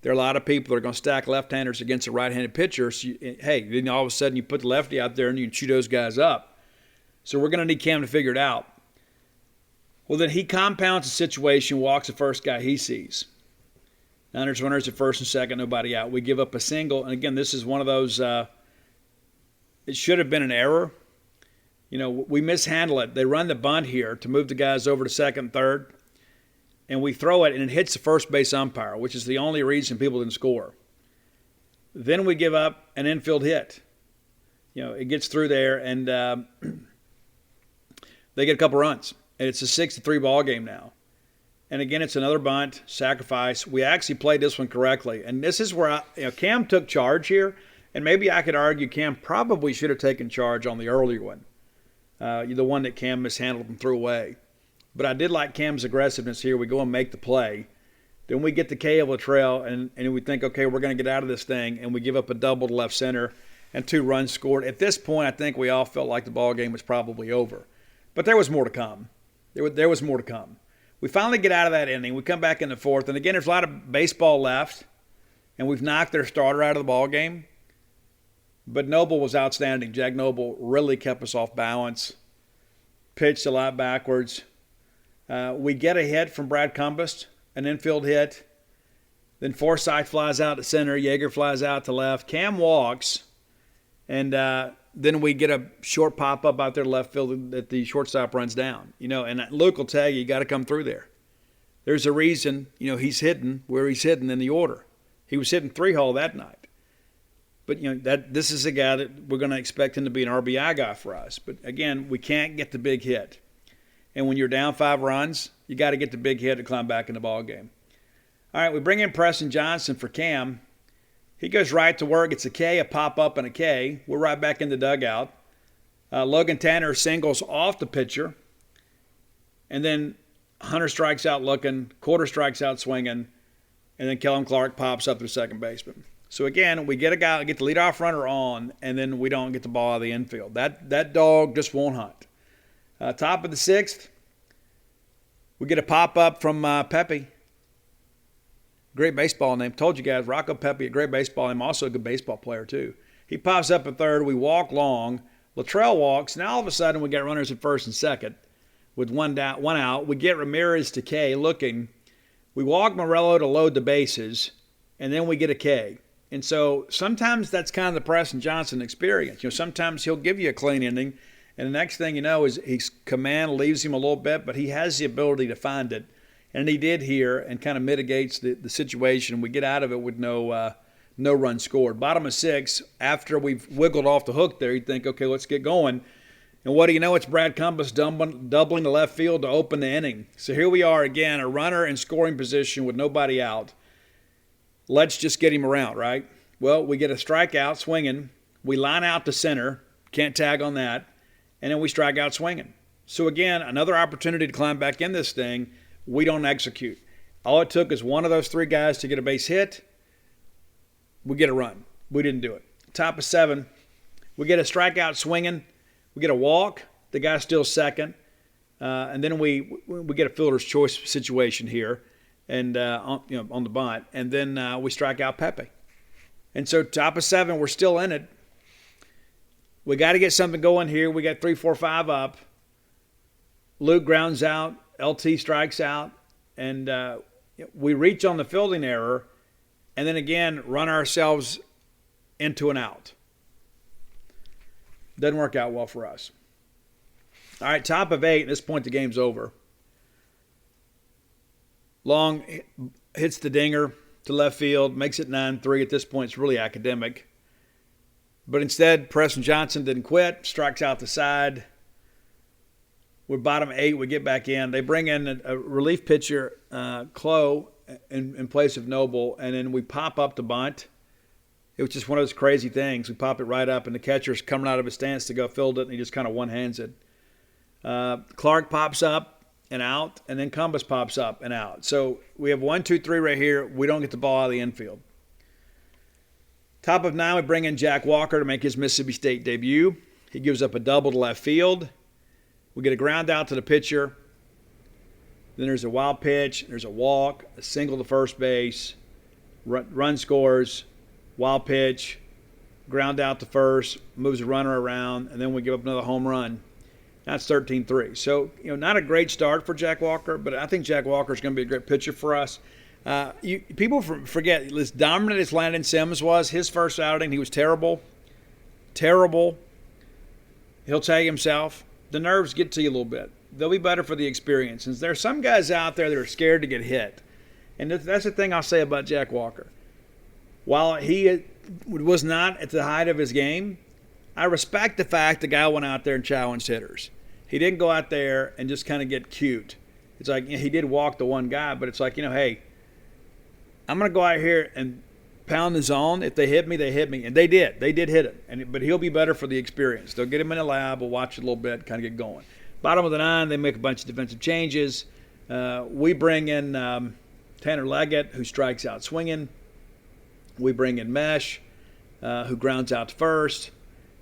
There are a lot of people that are going to stack left-handers against a right-handed pitcher. So then all of a sudden you put the lefty out there and you can chew those guys up. So we're going to need Cam to figure it out. Well, then he compounds the situation, walks the first guy he sees. Now there's runners at first and second, nobody out. We give up a single. And, again, this is one of those it should have been an error. We mishandle it. They run the bunt here to move the guys over to second and third. And we throw it, and it hits the first base umpire, which is the only reason people didn't score. Then we give up an infield hit. It gets through there, and they get a couple runs. And it's a 6-3 ball game now. And, again, it's another bunt, sacrifice. We actually played this one correctly. And this is where Cam took charge here. And maybe I could argue Cam probably should have taken charge on the earlier one, the one that Cam mishandled and threw away. But I did like Cam's aggressiveness here. We go and make the play. Then we get the K of Latrell, and we think, okay, we're going to get out of this thing, and we give up a double to left center and 2 runs scored. At this point, I think we all felt like the ball game was probably over. But there was more to come. There was more to come. We finally get out of that inning. We come back in the fourth, and again, there's a lot of baseball left, and we've knocked their starter out of the ball game. But Noble was outstanding. Jack Noble really kept us off balance, pitched a lot backwards. We get a hit from Brad Cumbest, an infield hit. Then Forsythe flies out to center. Yeager flies out to left. Cam walks. And then we get a short pop-up out there to left field that the shortstop runs down. And Luke will tell you got to come through there. There's a reason, he's hitting where he's hitting in the order. He was hitting 3-hole that night. But, this is a guy that we're going to expect him to be an RBI guy for us. But, again, we can't get the big hit. And when you're down 5 runs, you got to get the big hit to climb back in the ball game. All right, we bring in Preston Johnson for Cam. He goes right to work. It's a K, a pop-up, and a K. We're right back in the dugout. Logan Tanner singles off the pitcher. And then Hunter strikes out looking, Quarter strikes out swinging, and then Kellum Clark pops up to second baseman. So, again, we get the leadoff runner on, and then we don't get the ball out of the infield. That dog just won't hunt. Top of the 6th, we get a pop-up from Pepe. Great baseball name. Told you guys, Rocco Pepe, a great baseball name, also a good baseball player too. He pops up at third. We walk long. Latrell walks. Now all of a sudden we get runners at first and second with one out. We get Ramirez to K looking. We walk Morello to load the bases, and then we get a K. And so sometimes that's kind of the Preston Johnson experience. Sometimes he'll give you a clean inning, and the next thing you know is his command leaves him a little bit, but he has the ability to find it. And he did here and kind of mitigates the situation. We get out of it with no run scored. Bottom of 6, after we've wiggled off the hook there, you'd think, okay, let's get going. And what do you know? It's Brad Cumbest doubling the left field to open the inning. So here we are again, a runner in scoring position with nobody out. Let's just get him around, right? Well, we get a strikeout swinging. We line out to center. Can't tag on that. And then we strike out swinging. So again, another opportunity to climb back in this thing. We don't execute. All it took is one of those 3 guys to get a base hit. We get a run. We didn't do it. Top of 7, we get a strikeout swinging. We get a walk. The guy's still second. And then we get a fielder's choice situation here, and on the bunt, and then we strike out Pepe. And so top of 7, we're still in it. We got to get something going here. We got 3, 4, 5 up. Luke grounds out. LT strikes out, and we reach on the fielding error, and then again run ourselves into an out. Doesn't work out well for us. All right, top of 8. At this point, the game's over. Long hits the dinger to left field, makes it 9-3. At this point, it's really academic. But instead, Preston Johnson didn't quit, strikes out the side. We're bottom 8. We get back in. They bring in a relief pitcher, Clough, in place of Noble, and then we pop up the bunt. It was just one of those crazy things. We pop it right up, and the catcher's coming out of his stance to go field it, and he just kind of one-hands it. Clark pops up and out, and then Cumbus pops up and out. So we have 1, 2, 3 right here. We don't get the ball out of the infield. Top of 9, we bring in Jack Walker to make his Mississippi State debut. He gives up a double to left field. We get a ground out to the pitcher. Then there's a wild pitch. There's a walk, a single to first base. Run scores, wild pitch, ground out to first, moves a runner around, and then we give up another home run. That's 13-3. So, not a great start for Jack Walker, but I think Jack Walker is going to be a great pitcher for us. People forget, as dominant as Landon Sims was, his first outing, he was terrible. Terrible. He'll tell you himself. The nerves get to you a little bit. They'll be better for the experience. And there are some guys out there that are scared to get hit. And that's the thing I'll say about Jack Walker. While he was not at the height of his game, I respect the fact the guy went out there and challenged hitters. He didn't go out there and just kind of get cute. It's like, he did walk the one guy, but it's like, hey, I'm going to go out here and pound the zone. If they hit me, they hit me. And they did. They did hit him. But he'll be better for the experience. They'll get him in the lab. We'll watch it a little bit, kind of get going. Bottom of the 9, they make a bunch of defensive changes. We bring in Tanner Leggett, who strikes out swinging. We bring in Mesh, who grounds out to first.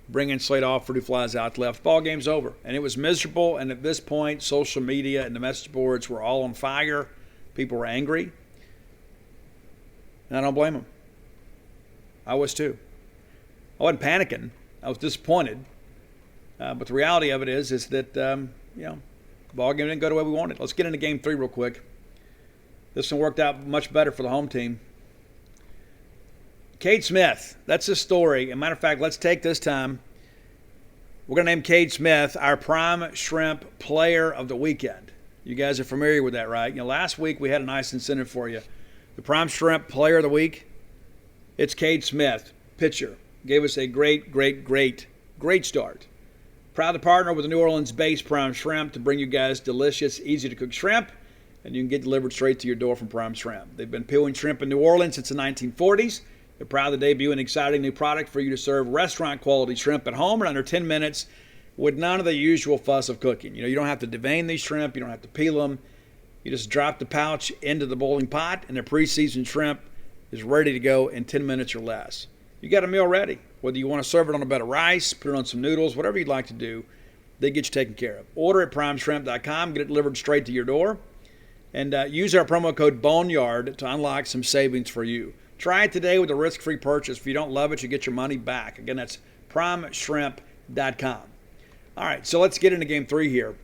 Bring in Slade Alford, who flies out to left. Ball game's over. And it was miserable. And at this point, social media and the message boards were all on fire. People were angry. And I don't blame them. I was too. I wasn't panicking. I was disappointed. But the reality of it is that, the ball game didn't go the way we wanted. Let's get into game 3 real quick. This one worked out much better for the home team. Cade Smith, that's the story. As a matter of fact, let's take this time. We're going to name Cade Smith our Prime Shrimp Player of the Weekend. You guys are familiar with that, right? Last week we had a nice incentive for you. The Prime Shrimp Player of the Week, it's Cade Smith, pitcher. Gave us a great start. Proud to partner with the New Orleans-based Prime Shrimp to bring you guys delicious, easy-to-cook shrimp, and you can get delivered straight to your door from Prime Shrimp. They've been peeling shrimp in New Orleans since the 1940s. They're proud to debut an exciting new product for you to serve restaurant-quality shrimp at home in under 10 minutes with none of the usual fuss of cooking. You don't have to devein these shrimp. You don't have to peel them. You just drop the pouch into the boiling pot, and the pre-seasoned shrimp is ready to go in 10 minutes or less. You got a meal ready. Whether you want to serve it on a bed of rice, put it on some noodles, whatever you'd like to do, they get you taken care of. Order at primeshrimp.com, get it delivered straight to your door, and use our promo code Boneyard to unlock some savings for you. Try it today with a risk-free purchase. If you don't love it, you get your money back. Again, that's primeshrimp.com. All right, so let's get into game 3 here.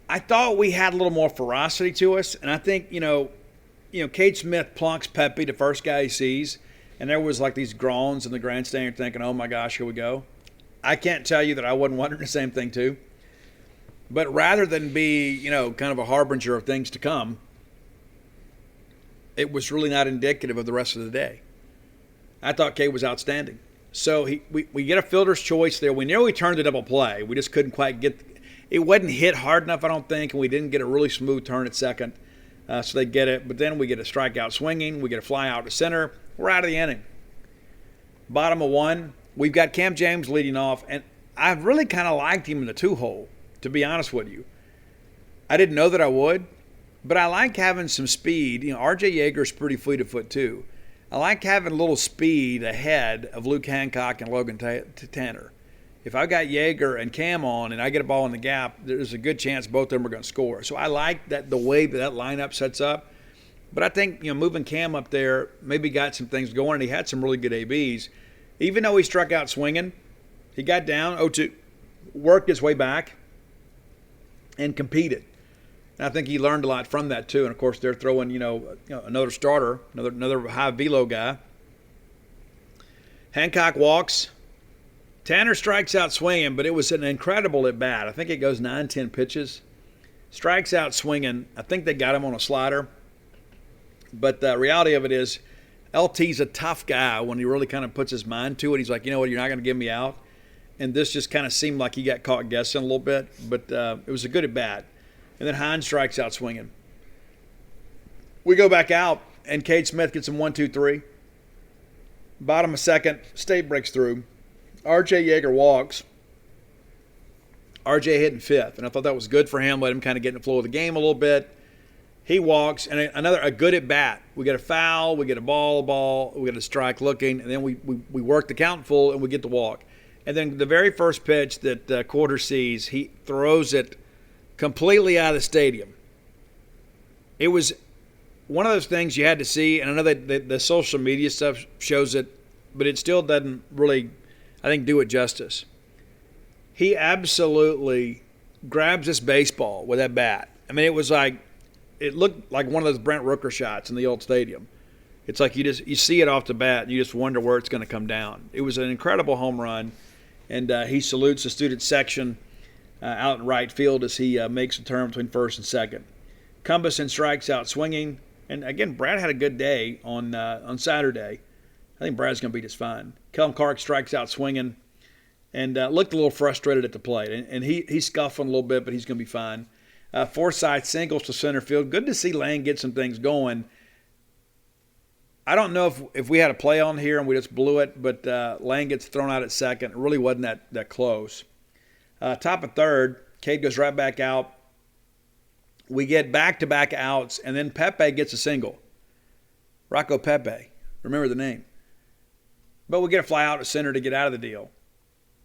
I thought we had a little more ferocity to us, and I think, Cade Smith plunks Pepe, the first guy he sees, and there was like these groans in the grandstand. You're thinking, oh my gosh, here we go. I can't tell you that I wasn't wondering the same thing too. But rather than be, kind of a harbinger of things to come, it was really not indicative of the rest of the day. I thought Cade was outstanding. So we get a fielder's choice there. We nearly turned a double play. We just couldn't quite get – it wasn't hit hard enough, I don't think, and we didn't get a really smooth turn at second. So they get it. But then we get a strikeout swinging. We get a fly out to center. We're out of the inning. Bottom of 1, we've got Cam James leading off, and I really kind of liked him in the 2-hole, to be honest with you. I didn't know that I would. But I like having some speed. R.J. Yeager's pretty fleet of foot too. I like having a little speed ahead of Luke Hancock and Logan Tanner. if I got Yeager and Cam on and I get a ball in the gap, there's a good chance both of them are going to score. So I like that the way that lineup sets up. But I think, moving Cam up there maybe got some things going, and he had some really good ABs. Even though he struck out swinging, he got down 0-2, worked his way back, and competed. And I think he learned a lot from that too. And of course, they're throwing, another starter, another high velo guy. Hancock walks. Tanner strikes out swinging, but it was an incredible at bat. I think it goes 9-10 pitches. Strikes out swinging. I think they got him on a slider. But the reality of it is, LT's a tough guy when he really kind of puts his mind to it. He's like, you know what, you're not going to give me out. And this just kind of seemed like he got caught guessing a little bit. But it was a good at bat. And then Hines strikes out swinging. We go back out, and Cade Smith gets him 1-2-3. Bottom of second, State breaks through. R.J. Yeager walks. R.J. hitting fifth, and I thought that was good for him. Let him kind of get in the flow of the game a little bit. He walks, and a good at bat. We get a foul, we get a ball, we get a strike looking, and then we work the count full, and we get the walk. And then the very first pitch that Quarter sees, he throws it completely out of the stadium. It was one of those things you had to see, and I know that the social media stuff shows it, but it still doesn't really, I think, do it justice. He absolutely grabs this baseball with that bat. I mean, it looked like one of those Brent Rooker shots in the old stadium. It's like you see it off the bat, and you just wonder where it's going to come down. It was an incredible home run, and he salutes the student section out in right field as he makes the turn between first and second. Cumbison strikes out swinging, and again, Brad had a good day on Saturday. I think Brad's going to be just fine. Kellum Clark strikes out swinging and looked a little frustrated at the plate. And he's scuffling a little bit, but he's going to be fine. Forsythe singles to center field. Good to see Lane get some things going. I don't know if we had a play on here and we just blew it, but Lane gets thrown out at second. It really wasn't that close. Top of third, Cade goes right back out. We get back-to-back outs, and then Pepe gets a single. Rocco Pepe. Remember the name. But we get a fly out at center to get out of the deal.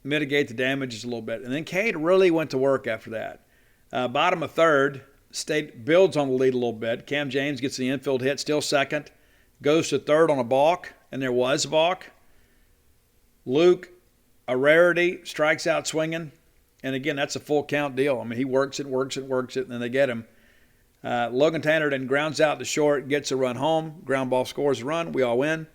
Mitigate the damages a little bit. And then Cade really went to work after that. Bottom of third, State builds on the lead a little bit. Cam James gets the infield hit, still second. Goes to third on a balk, and there was a balk. Luke, a rarity, strikes out swinging. And again, that's a full count deal. I mean, he works it, and then they get him. Logan Tanner then grounds out to short, gets a run home. Ground ball scores a run. We all win.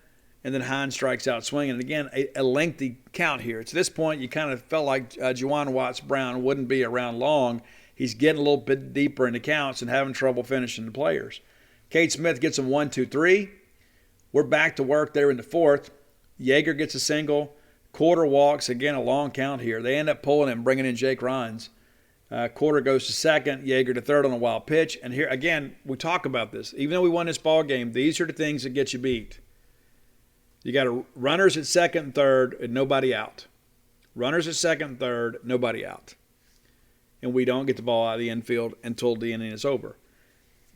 And then Hines strikes out swinging. And again, a lengthy count here. To this point, you kind of felt like Juwan Watts-Brown wouldn't be around long. He's getting a little bit deeper in the counts and having trouble finishing the players. Cade Smith gets him 1-2-3. We're back to work there in the fourth. Yeager gets a single. Quarter walks. Again, a long count here. They end up pulling him, bringing in Jake Rhines. Quarter goes to second. Yeager to third on a wild pitch. And here, again, we talk about this. Even though we won this ball game, these are the things that get you beat. You got runners at second and third and nobody out. Runners at second and third, nobody out. And we don't get the ball out of the infield until the inning is over.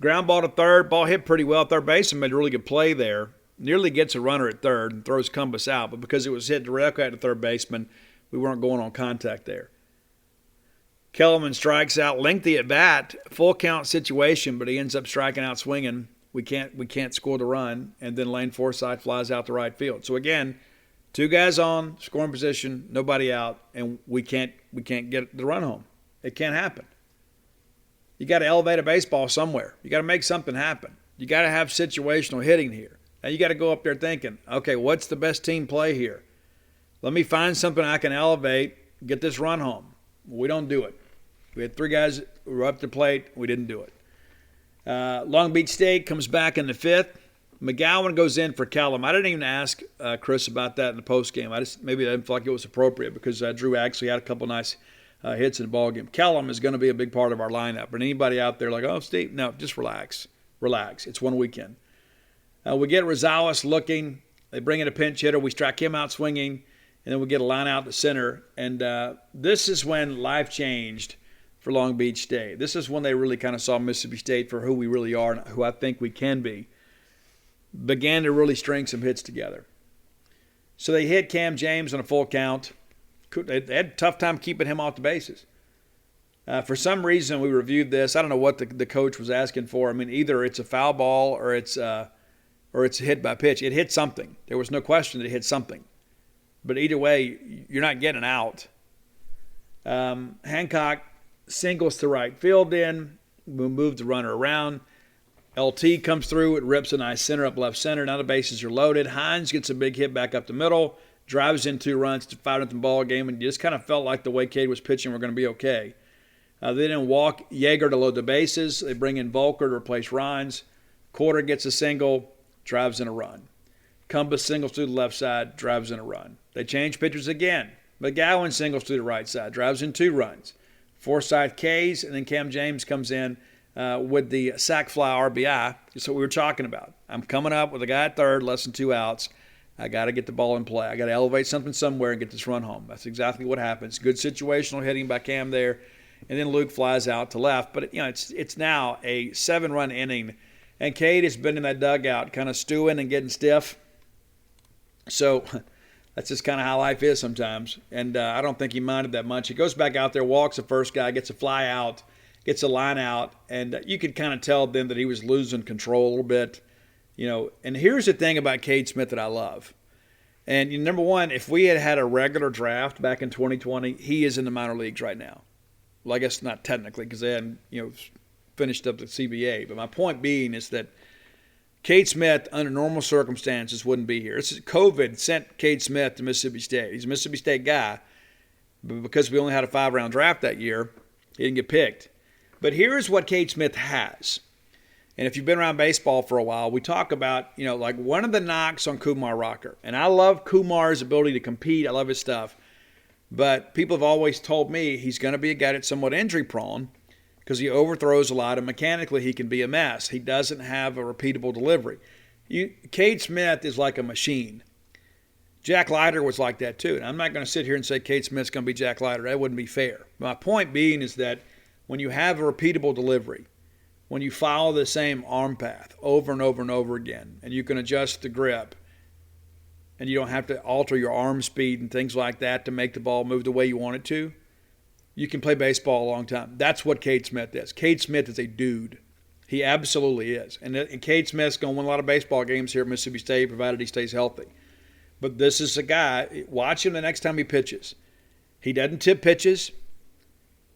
Ground ball to third. Ball hit pretty well. Third baseman made a really good play there. Nearly gets a runner at third and throws Cumbus out. But because it was hit directly at the third baseman, we weren't going on contact there. Kellerman strikes out, lengthy at bat, full count situation, but he ends up striking out swinging. We can't score the run, and then Lane Forsythe flies out to right field. So again, two guys on, scoring position, nobody out, and we can't get the run home. It can't happen. You got to elevate a baseball somewhere. You got to make something happen. You got to have situational hitting here. Now you got to go up there thinking, okay, what's the best team play here? Let me find something I can elevate, get this run home. We don't do it. We had three guys who were up to the plate. We didn't do it. Long Beach State comes back in the fifth. McGowan goes in for Kellum. I didn't even ask Chris about that in the postgame. Maybe I didn't feel like it was appropriate because Drew actually had a couple nice hits in the ballgame. Kellum is going to be a big part of our lineup. And anybody out there like, oh, Steve, no, just relax. Relax. It's one weekend. We get Rosales looking. They bring in a pinch hitter. We strike him out swinging. And then we get a line out to center. And this is when life changed for Long Beach State. This is when they really kind of saw Mississippi State for who we really are and who I think we can be. Began to really string some hits together. So they hit Cam James on a full count. They had a tough time keeping him off the bases. For some reason, we reviewed this. I don't know what the coach was asking for. I mean, either it's a foul ball or it's hit by pitch. It hit something. There was no question that it hit something. But either way, you're not getting out. Hancock singles to right field in. We move the runner around. LT comes through. It rips a nice center up left center. Now the bases are loaded. Hines gets a big hit back up the middle. Drives in 2 runs to 5-0 ball game. And you just kind of felt like the way Cade was pitching, we're going to be okay. They didn't walk Yeager to load the bases. They bring in Volker to replace Rhines. Quarter gets a single, drives in a run. Cumbus singles to the left side, drives in a run. They change pitchers again. McGowan singles to the right side, drives in 2 runs. Forsythe K's, and then Cam James comes in with the sac fly RBI. That's what we were talking about. I'm coming up with a guy at third, less than 2 outs. I got to get the ball in play. I got to elevate something somewhere and get this run home. That's exactly what happens. Good situational hitting by Cam there. And then Luke flies out to left. But, it's now a 7-run inning. And Cade has been in that dugout kind of stewing and getting stiff. So that's just kind of how life is sometimes. And I don't think he minded that much. He goes back out there, walks the first guy, gets a fly out, gets a line out. And you could kind of tell then that he was losing control a little bit. And here's the thing about Cade Smith that I love. And number one, if we had had a regular draft back in 2020, he is in the minor leagues right now. Well, I guess not technically because they hadn't, finished up the CBA. But my point being is that Cade Smith, under normal circumstances, wouldn't be here. COVID sent Cade Smith to Mississippi State. He's a Mississippi State guy. But because we only had a 5-round draft that year, he didn't get picked. But here's what Cade Smith has. And if you've been around baseball for a while, we talk about, like one of the knocks on Kumar Rocker. And I love Kumar's ability to compete. I love his stuff. But people have always told me he's going to be a guy that's somewhat injury prone because he overthrows a lot and mechanically he can be a mess. He doesn't have a repeatable delivery. Cade Smith is like a machine. Jack Leiter was like that too. And I'm not going to sit here and say Cade Smith's going to be Jack Leiter. That wouldn't be fair. My point being is that when you have a repeatable delivery, when you follow the same arm path over and over and over again, and you can adjust the grip, and you don't have to alter your arm speed and things like that to make the ball move the way you want it to, you can play baseball a long time. That's what Cade Smith is. Cade Smith is a dude. He absolutely is. And Cade Smith's going to win a lot of baseball games here at Mississippi State, provided he stays healthy. But this is a guy, watch him the next time he pitches. He doesn't tip pitches.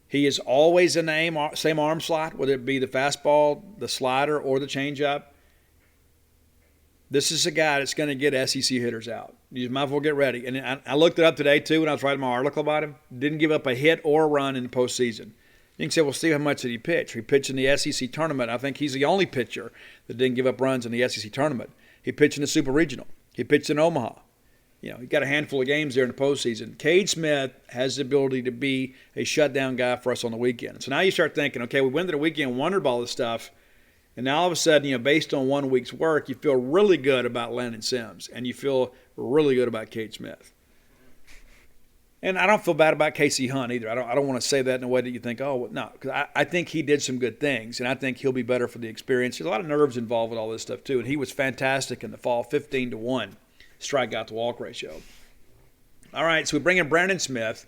He is always in the same arm slot, whether it be the fastball, the slider, or the changeup. This is a guy that's going to get SEC hitters out. You might as well get ready. And I looked it up today, too, when I was writing my article about him. Didn't give up a hit or a run in the postseason. You can say, well, Steve, how much did he pitch? He pitched in the SEC tournament. I think he's the only pitcher that didn't give up runs in the SEC tournament. He pitched in the Super Regional. He pitched in Omaha. He got a handful of games there in the postseason. Cade Smith has the ability to be a shutdown guy for us on the weekend. So now you start thinking, okay, we went to the weekend, wondered about all this stuff. And now all of a sudden, based on 1 week's work, you feel really good about Landon Sims, and you feel really good about Cade Smith. And I don't feel bad about Casey Hunt either. I don't want to say that in a way that you think, oh, no, because I think he did some good things, and I think he'll be better for the experience. There's a lot of nerves involved with all this stuff too, and he was fantastic in the fall, 15-1 strikeout to walk ratio. All right, so we bring in Brandon Smith.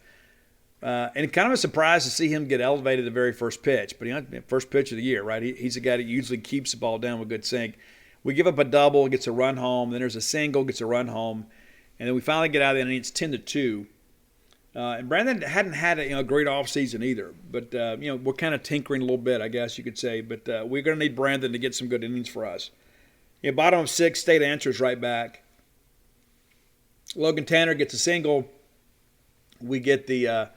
And kind of a surprise to see him get elevated the very first pitch. But first pitch of the year, right? He's a guy that usually keeps the ball down with good sink. We give up a double, gets a run home. Then there's a single, gets a run home. And then we finally get out of there, and it's 10-2. And Brandon hadn't had a great offseason either. But, we're kind of tinkering a little bit, I guess you could say. But we're going to need Brandon to get some good innings for us. Bottom of 6, State answers right back. Logan Tanner gets a single. We get the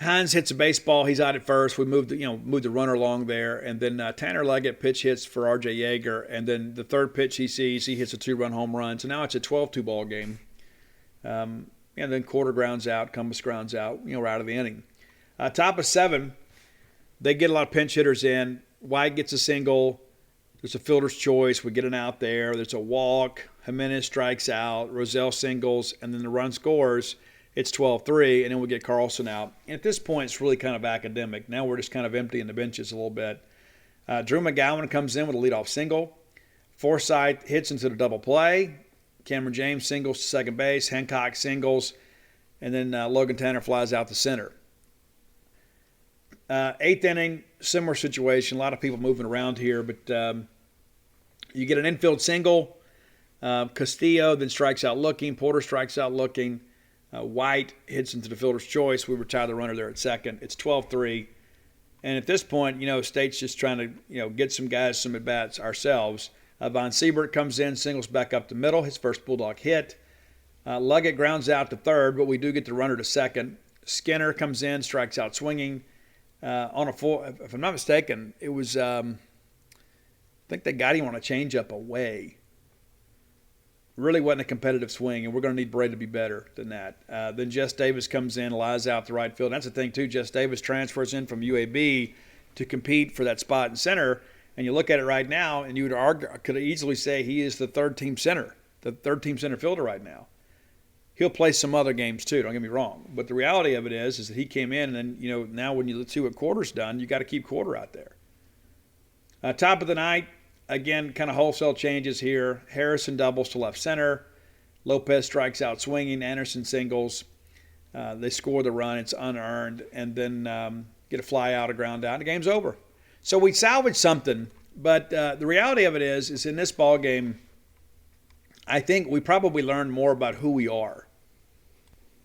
Hines hits a baseball. He's out at first. We moved the runner along there, and then Tanner Leggett pitch hits for R.J. Yeager, and then the third pitch he sees, he hits a 2-run home run. So now it's a 12-2 ball game. And then Quarter grounds out, Cumbus grounds out. We're out of the inning. Top of 7, they get a lot of pinch hitters in. White gets a single. There's a fielder's choice. We get an out there. There's a walk. Jimenez strikes out. Roselle singles, and then the run scores. It's 12-3, and then we get Carlson out. And at this point, it's really kind of academic. Now we're just kind of emptying the benches a little bit. Drew McGowan comes in with a leadoff single. Forsythe hits into the double play. Cameron James singles to second base. Hancock singles. and then Logan Tanner flies out the center. Eighth inning, similar situation. A lot of people moving around here, but you get an infield single. Castillo then strikes out looking. Porter strikes out looking. White hits into the fielder's choice. We retire the runner there at second. It's 12-3. And at this point, State's just trying to, get some guys some at-bats ourselves. Von Siebert comes in, singles back up the middle, his first Bulldog hit. Luggett grounds out to third, but we do get the runner to second. Skinner comes in, strikes out swinging. On a full, if I'm not mistaken, it was, I think they got him on a changeup away. Really wasn't a competitive swing, and we're going to need Bray to be better than that. Then Jess Davis comes in, lies out the right field. And that's the thing, too. Jess Davis transfers in from UAB to compete for that spot in center. And you look at it right now, and you could easily say he is the third-team center fielder right now. He'll play some other games, too. Don't get me wrong. But the reality of it is that he came in, and then, now when you see what Quarter's done, you got to keep Quarter out there. Top of the ninth. Again, kind of wholesale changes here. Harrison doubles to left center. Lopez strikes out swinging. Anderson singles. They score the run. It's unearned. And then get a fly out, a ground out. The game's over. So we salvaged something. But the reality of it is in this ball game, I think we probably learned more about who we are.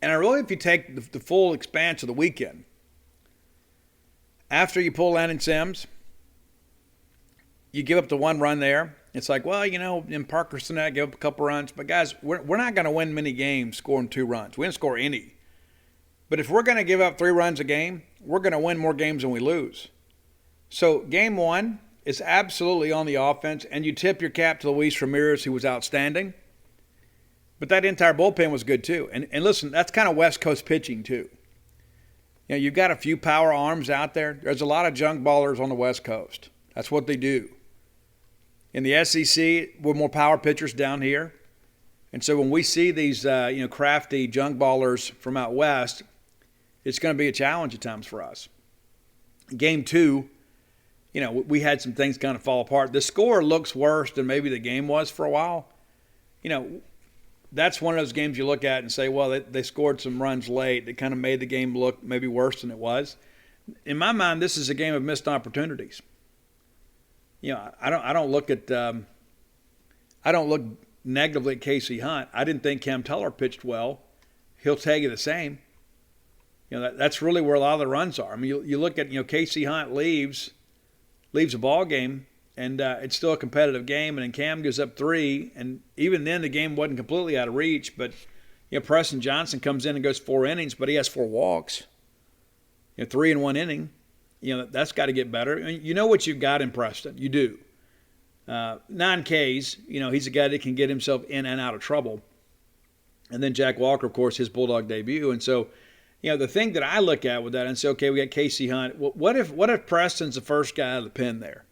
And if you take the full expanse of the weekend, after you pull Landon Sims, you give up the one run there. It's like, well, in Parker Sinnett give up a couple runs. But, guys, we're not going to win many games scoring 2 runs. We didn't score any. But if we're going to give up 3 runs a game, we're going to win more games than we lose. So game 1 is absolutely on the offense, and you tip your cap to Luis Ramirez, who was outstanding. But that entire bullpen was good, too. And listen, that's kind of West Coast pitching, too. You've got a few power arms out there. There's a lot of junk ballers on the West Coast. That's what they do. In the SEC, we're more power pitchers down here. And so when we see these, crafty junk ballers from out west, it's going to be a challenge at times for us. Game 2, we had some things kind of fall apart. The score looks worse than maybe the game was for a while. That's one of those games you look at and say, well, they scored some runs late. They kind of made the game look maybe worse than it was. In my mind, this is a game of missed opportunities. I don't look negatively at Casey Hunt. I didn't think Cam Teller pitched well. He'll tell you the same. That's really where a lot of the runs are. I mean, you look at Casey Hunt leaves a ball game, and it's still a competitive game. And then Cam goes up 3, and even then the game wasn't completely out of reach. But Preston Johnson comes in and goes 4 innings, but he has 4 walks. 3 in 1 inning. That's got to get better. You know what you've got in Preston. You do. 9 Ks, he's a guy that can get himself in and out of trouble. And then Jack Walker, of course, his Bulldog debut. And so, the thing that I look at with that and say, okay, we got Casey Hunt. What if Preston's the first guy out of the pen there?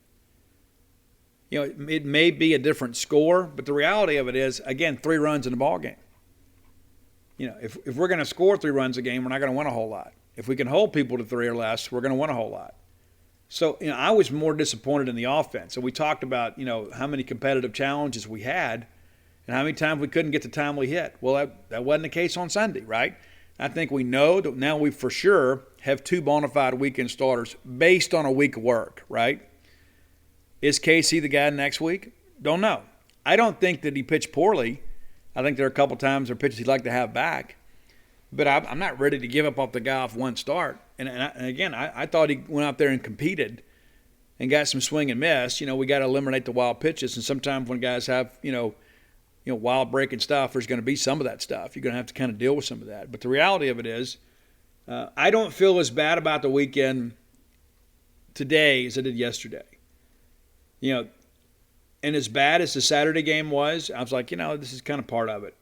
It may be a different score, but the reality of it is, again, 3 runs in the ball game. If we're going to score 3 runs a game, we're not going to win a whole lot. If we can hold people to 3 or less, we're going to win a whole lot. So, I was more disappointed in the offense. And we talked about, how many competitive challenges we had and how many times we couldn't get the timely hit. Well, that wasn't the case on Sunday, right? I think we know that now we for sure have 2 bona fide weekend starters based on a week of work, right? Is Casey the guy next week? Don't know. I don't think that he pitched poorly. I think there are a couple times there are pitches he'd like to have back. But I'm not ready to give up off the guy off one start. And again, I thought he went out there and competed and got some swing and miss. We got to eliminate the wild pitches. And sometimes when guys have, wild breaking stuff, there's going to be some of that stuff. You're going to have to kind of deal with some of that. But the reality of it is, I don't feel as bad about the weekend today as I did yesterday. And as bad as the Saturday game was, I was like, this is kind of part of it.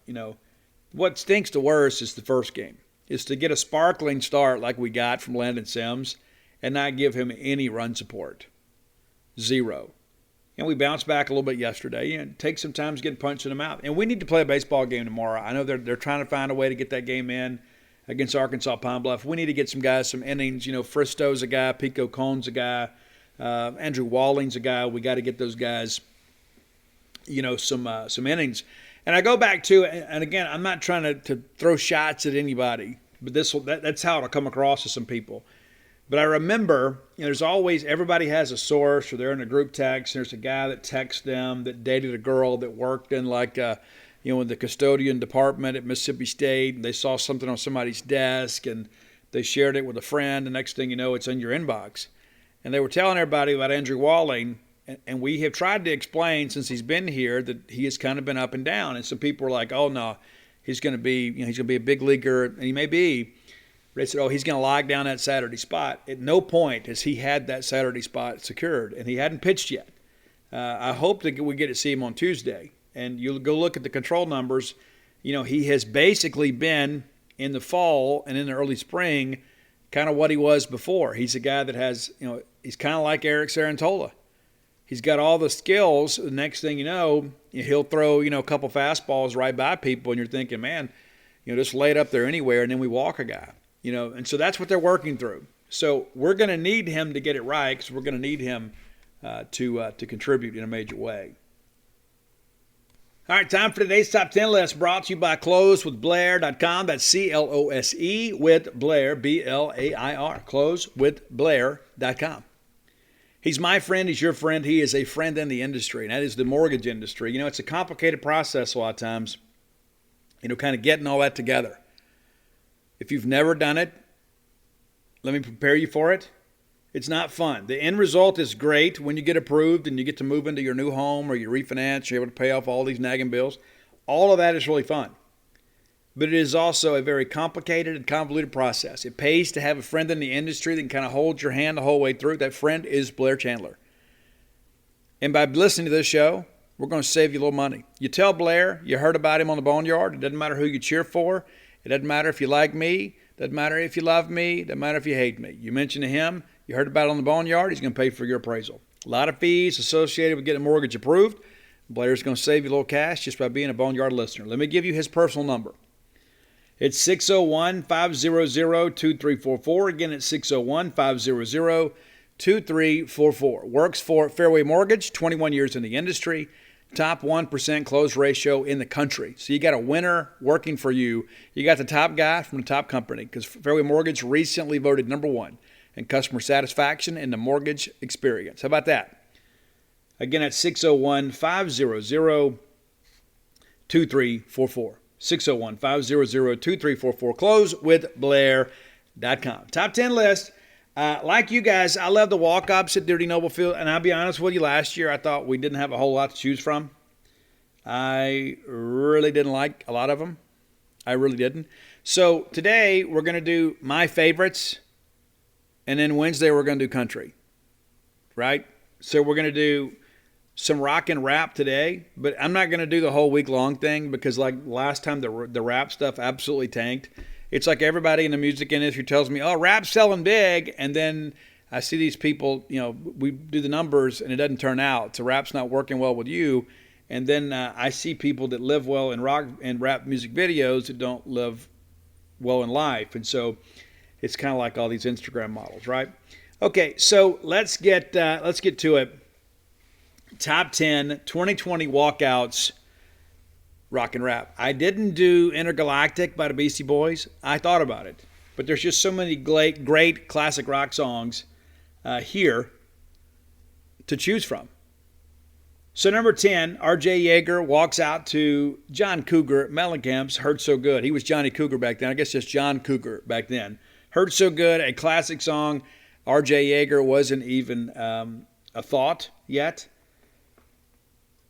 What stinks the worst is the first game, is to get a sparkling start like we got from Landon Sims and not give him any run support. 0. And we bounced back a little bit yesterday and take some time to get punched in the mouth. And we need to play a baseball game tomorrow. I know they're trying to find a way to get that game in against Arkansas Pine Bluff. We need to get some guys some innings. Fristo's a guy, Pico Cohn's a guy, Andrew Walling's a guy. We got to get those guys, some innings. And I go back to, and again, I'm not trying to throw shots at anybody, but that's how it'll come across to some people. But I remember, there's always, everybody has a source, or they're in a group text, and there's a guy that texts them that dated a girl that worked in in the custodian department at Mississippi State, and they saw something on somebody's desk, and they shared it with a friend. The next thing you know, it's in your inbox. And they were telling everybody about Andrew Walling, and we have tried to explain since he's been here that he has kind of been up and down. And some people were like, "Oh no, he's going to be, he's going to be a big leaguer," and he may be. They said, "Oh, he's going to lock down that Saturday spot." At no point has he had that Saturday spot secured, and he hadn't pitched yet. I hope that we get to see him on Tuesday. And you'll go look at the control numbers. He has basically been in the fall and in the early spring kind of what he was before. He's a guy that has, he's kind of like Eric Sarantola. He's got all the skills. The next thing you know, he'll throw, a couple fastballs right by people, and you're thinking, man, just lay it up there anywhere, and then we walk a guy. And so that's what they're working through. So we're going to need him to get it right, because we're going to need him to contribute in a major way. All right, time for today's Top 10 list, brought to you by closewithblair.com. That's CLOSE with Blair, BLAIR, closewithblair.com. He's my friend. He's your friend. He is a friend in the industry, and that is the mortgage industry. It's a complicated process a lot of times, kind of getting all that together. If you've never done it, let me prepare you for it. It's not fun. The end result is great when you get approved and you get to move into your new home or you refinance, you're able to pay off all these nagging bills. All of that is really fun. But it is also a very complicated and convoluted process. It pays to have a friend in the industry that can kind of hold your hand the whole way through. That friend is Blair Chandler. And by listening to this show, we're going to save you a little money. You tell Blair you heard about him on the Boneyard. It doesn't matter who you cheer for. It doesn't matter if you like me. It doesn't matter if you love me. It doesn't matter if you hate me. You mention to him, you heard about it on the Boneyard, he's going to pay for your appraisal. A lot of fees associated with getting a mortgage approved. Blair's going to save you a little cash just by being a Boneyard listener. Let me give you his personal number. It's 601-500-2344. Again, it's 601-500-2344. Works for Fairway Mortgage, 21 years in the industry. Top 1% close ratio in the country. So you got a winner working for you. You got the top guy from the top company, because Fairway Mortgage recently voted number one in customer satisfaction in the mortgage experience. How about that? Again, at 601-500-2344. 601-500-2344. Closewithblair.com. Top 10 list. Like you guys, I love the walk-ups at Duty Noble Field. And I'll be honest with you, last year I thought we didn't have a whole lot to choose from. I really didn't like a lot of them. I really didn't. So today we're going to do my favorites. And then Wednesday we're going to do country. Right? So we're going to do some rock and rap today. But I'm not going to do the whole week-long thing, because like last time the rap stuff absolutely tanked. It's like everybody in the music industry tells me, oh, rap's selling big. And then I see these people, we do the numbers and it doesn't turn out. So rap's not working well with you. And then I see people that live well in rock and rap music videos that don't live well in life. And so it's kind of like all these Instagram models, right? Okay, so let's get to it. Top 10 2020 walkouts. Rock and rap. I didn't do Intergalactic by the Beastie Boys. I thought about it. But there's just so many great classic rock songs here to choose from. So number 10, R.J. Yeager walks out to John Cougar Mellencamp's Hurt So Good. He was Johnny Cougar back then. I guess just John Cougar back then. Hurt So Good, a classic song. R.J. Yeager wasn't even a thought yet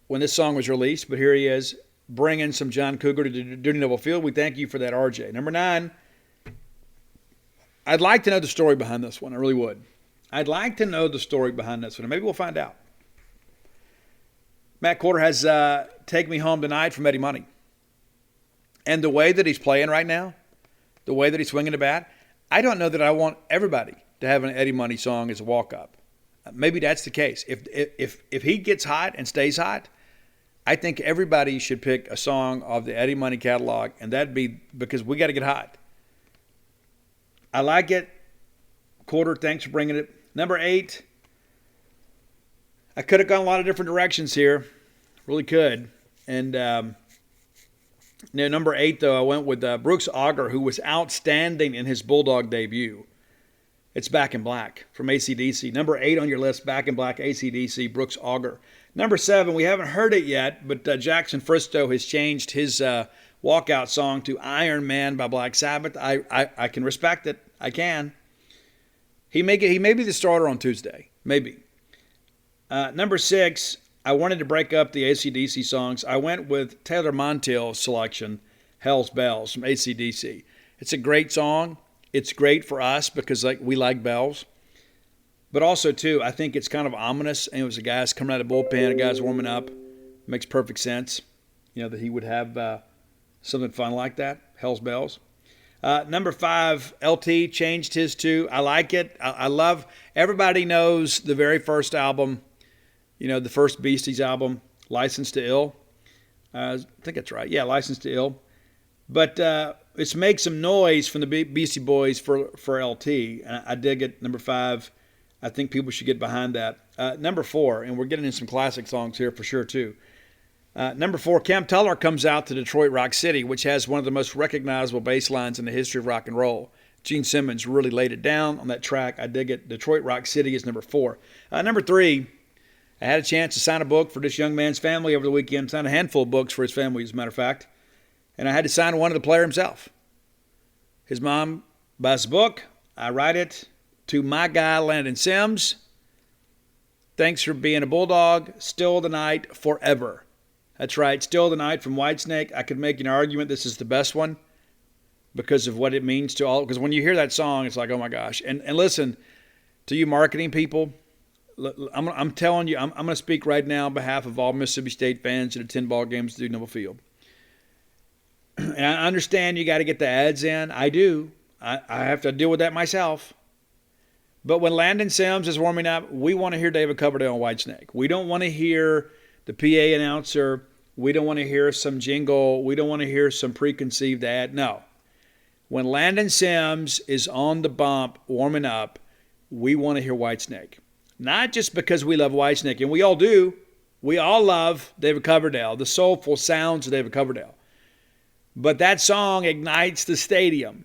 when this song was released. But here he is, bringing some John Cougar to Duty Noble Field. We thank you for that, RJ. Number 9, I'd like to know the story behind this one. I really would. I'd like to know the story behind this one, and maybe we'll find out. Matt Corder has Take Me Home Tonight from Eddie Money. And the way that he's playing right now, the way that he's swinging the bat, I don't know that I want everybody to have an Eddie Money song as a walk-up. Maybe that's the case. If he gets hot and stays hot, I think everybody should pick a song of the Eddie Money catalog, and that'd be because we got to get hot. I like it. Quarter, thanks for bringing it. Number 8, I could have gone a lot of different directions here. Really could. And Now, number 8, though, I went with Brooks Auger, who was outstanding in his Bulldog debut. It's Back in Black from AC/DC. Number 8 on your list, Back in Black, AC/DC, Brooks Auger. Number 7, we haven't heard it yet, but Jackson Fristow has changed his walkout song to Iron Man by Black Sabbath. I can respect it. I can. He may be the starter on Tuesday. Maybe. Number 6, I wanted to break up the AC/DC songs. I went with Taylor Montill's selection, Hell's Bells from AC/DC. It's a great song. It's great for us because we like bells. But also, too, I think it's kind of ominous. And it was the guys coming out of the bullpen, the guys warming up. Makes perfect sense, that he would have something fun like that, Hell's Bells. Number 5, LT changed his too. I like it. I love, everybody knows the very first album, the first Beasties album, License to Ill. I think that's right. Yeah, License to Ill. But it's Make Some Noise from the Beastie Boys for LT. And I dig it. Number 5, I think people should get behind that. Number 4, and we're getting into some classic songs here for sure too. Number 4, Cam Tuller comes out to Detroit Rock City, which has one of the most recognizable bass lines in the history of rock and roll. Gene Simmons really laid it down on that track. I dig it. Detroit Rock City is number 4. Number 3, I had a chance to sign a book for this young man's family over the weekend. Signed a handful of books for his family, as a matter of fact. And I had to sign one of the player himself. His mom buys the book. I write it to my guy, Landon Sims. Thanks for being a Bulldog. Still the night forever. That's right. Still the Night from Whitesnake. I could make an argument this is the best one because of what it means to all. Because when you hear that song, it's like, oh my gosh. And listen, to you marketing people, I'm telling you, I'm going to speak right now on behalf of all Mississippi State fans that attend ball games at Noble Field. And I understand you got to get the ads in. I do. I have to deal with that myself. But when Landon Sims is warming up, we want to hear David Coverdale on Whitesnake. We don't want to hear the PA announcer. We don't want to hear some jingle. We don't want to hear some preconceived ad. No. When Landon Sims is on the bump warming up, we want to hear Whitesnake. Not just because we love Whitesnake, and we all do. We all love David Coverdale, the soulful sounds of David Coverdale. But that song ignites the stadium,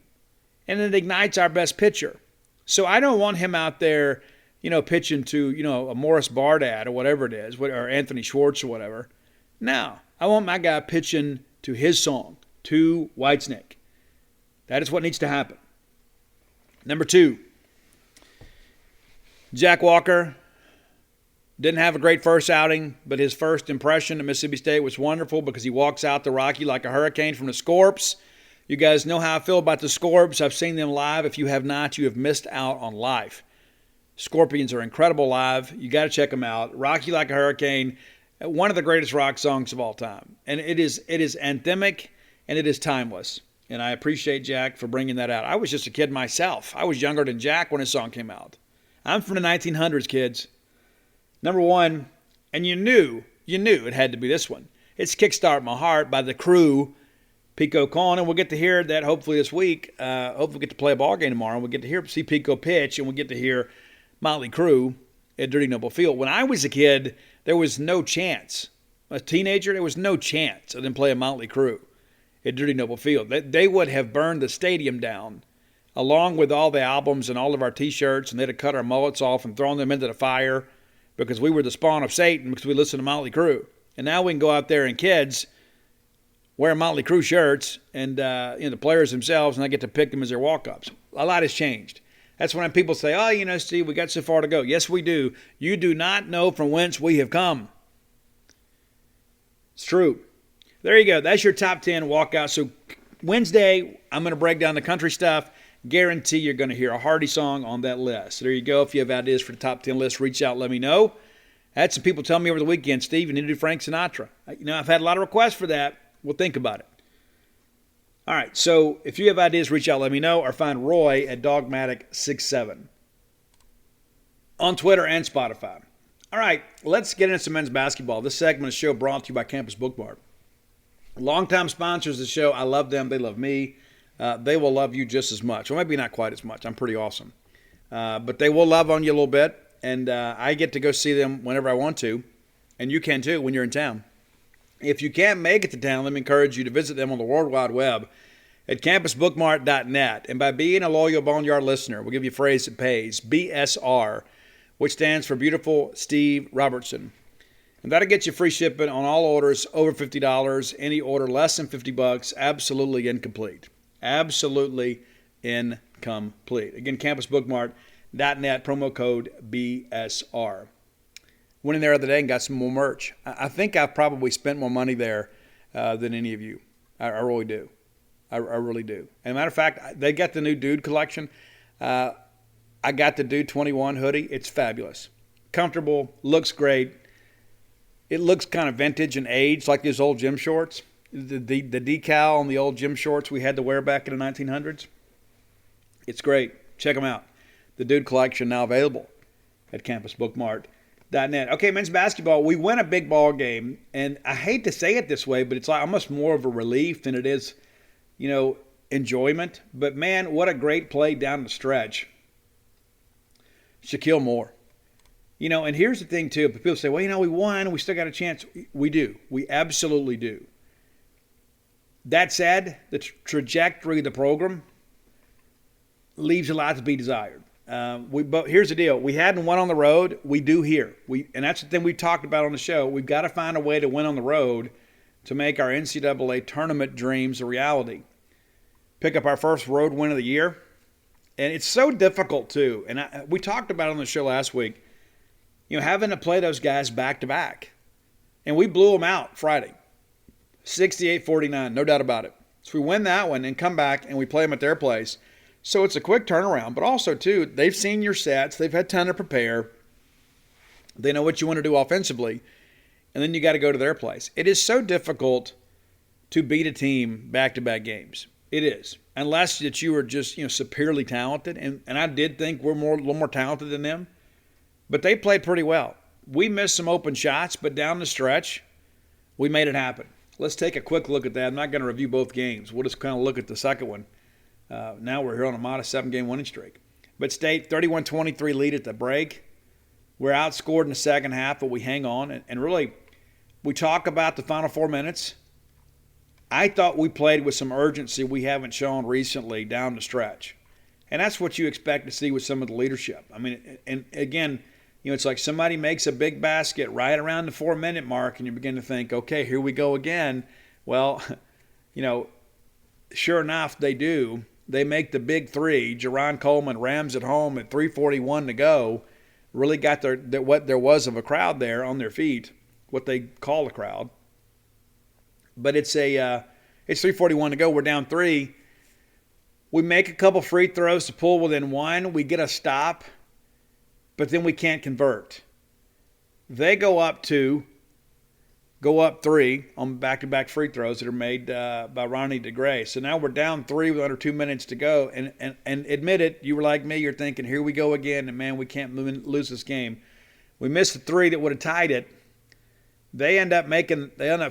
and it ignites our best pitcher. So I don't want him out there, pitching to, a Morris Bardad or whatever it is, or Anthony Schwartz or whatever. No, I want my guy pitching to his song, to Whitesnake. That is what needs to happen. Number 2, Jack Walker didn't have a great first outing, but his first impression at Mississippi State was wonderful because he walks out to Rocky like a hurricane from the Scorps. You guys know how I feel about the Scorps. I've seen them live. If you have not, you have missed out on life. Scorpions are incredible live. You got to check them out. Rocky Like a Hurricane, one of the greatest rock songs of all time. And it is anthemic and it is timeless. And I appreciate Jack for bringing that out. I was just a kid myself. I was younger than Jack when his song came out. I'm from the 1900s, kids. Number 1, and you knew it had to be this one. It's Kickstart My Heart by The Crew, Pico Con, and we'll get to hear that hopefully this week. Hopefully we'll get to play a ball game tomorrow. We'll get to see Pico pitch, and we'll get to hear Motley Crue at Dirty Noble Field. When I was a kid, there was no chance. A teenager, there was no chance of them playing Motley Crue at Dirty Noble Field. They would have burned the stadium down, along with all the albums and all of our T-shirts, and they'd have cut our mullets off and thrown them into the fire because we were the spawn of Satan because we listened to Motley Crue. And now we can go out there and kids wear Motley Crue shirts and the players themselves, and I get to pick them as their walk-ups. A lot has changed. That's when people say, oh, Steve, we got so far to go. Yes, we do. You do not know from whence we have come. It's true. There you go. That's your top 10 walkout. So Wednesday, I'm going to break down the country stuff. Guarantee you're going to hear a Hardy song on that list. So there you go. If you have ideas for the top 10 list, reach out, let me know. I had some people tell me over the weekend, Steve, you need to do Frank Sinatra. I've had a lot of requests for that. We'll think about it. All right, so if you have ideas, reach out, let me know, or find Roy at Dogmatic67 on Twitter and Spotify. All right, let's get into some men's basketball. This segment of the show brought to you by Campus Book Mart. Longtime sponsors of the show. I love them. They love me. They will love you just as much. Well, maybe not quite as much. I'm pretty awesome. But they will love on you a little bit, and I get to go see them whenever I want to, and you can too when you're in town. If you can't make it to town, let me encourage you to visit them on the World Wide Web at campusbookmart.net. And by being a loyal Boneyard listener, we'll give you a phrase that pays, BSR, which stands for Beautiful Steve Robertson. And that'll get you free shipping on all orders over $50. Any order less than $50, absolutely incomplete. Absolutely incomplete. Again, campusbookmart.net, promo code BSR. Went in there the other day and got some more merch. I think I've probably spent more money there than any of you. I really do. I really do. And matter of fact, they got the new Dude collection. I got the Dude 21 hoodie. It's fabulous. Comfortable, looks great. It looks kind of vintage and aged, like those old gym shorts. The decal on the old gym shorts we had to wear back in the 1900s. It's great. Check them out. The Dude collection now available at campusbookmart.net. Okay, men's basketball. We win a big ball game, and I hate to say it this way, but it's like almost more of a relief than it is, enjoyment. But man, what a great play down the stretch. Shaquille Moore. And here's the thing, too. People say, well, we won. We still got a chance. We do. We absolutely do. That said, the trajectory of the program leaves a lot to be desired. But here's the deal. We hadn't won on the road. We do here. And that's the thing we talked about on the show. We've got to find a way to win on the road to make our NCAA tournament dreams a reality. Pick up our first road win of the year. And it's so difficult, too. And we talked about it on the show last week. Having to play those guys back-to-back. And we blew them out Friday. 68-49, no doubt about it. So we win that one and come back and we play them at their place. So it's a quick turnaround. But also, too, they've seen your sets. They've had time to prepare. They know what you want to do offensively. And then you got to go to their place. It is so difficult to beat a team back-to-back games. It is. Unless that you are just, superiorly talented. And I did think we're a little more talented than them. But they played pretty well. We missed some open shots, but down the stretch, we made it happen. Let's take a quick look at that. I'm not going to review both games. We'll just kind of look at the second one. Now we're here on a modest 7-game winning streak. But State, 31-23 lead at the break. We're outscored in the second half, but we hang on. And really, we talk about the final 4 minutes. I thought we played with some urgency we haven't shown recently down the stretch. And that's what you expect to see with some of the leadership. I mean, and again, it's like somebody makes a big basket right around the 4-minute mark and you begin to think, okay, here we go again. Well, sure enough, they do. They make the big three. Jerron Coleman rams it home at 3:41 to go. Really got what there was of a crowd there on their feet, what they call a crowd. But it's 3:41 to go. We're down 3. We make a couple free throws to pull within 1. We get a stop, but then we can't convert. They go up 2, go up 3 on back-to-back free throws that are made by Ronnie DeGray. So now we're down 3 with under 2 minutes to go. And admit it, you were like me, you're thinking, here we go again, and man, we can't lose this game. We missed the 3 that would have tied it. They end up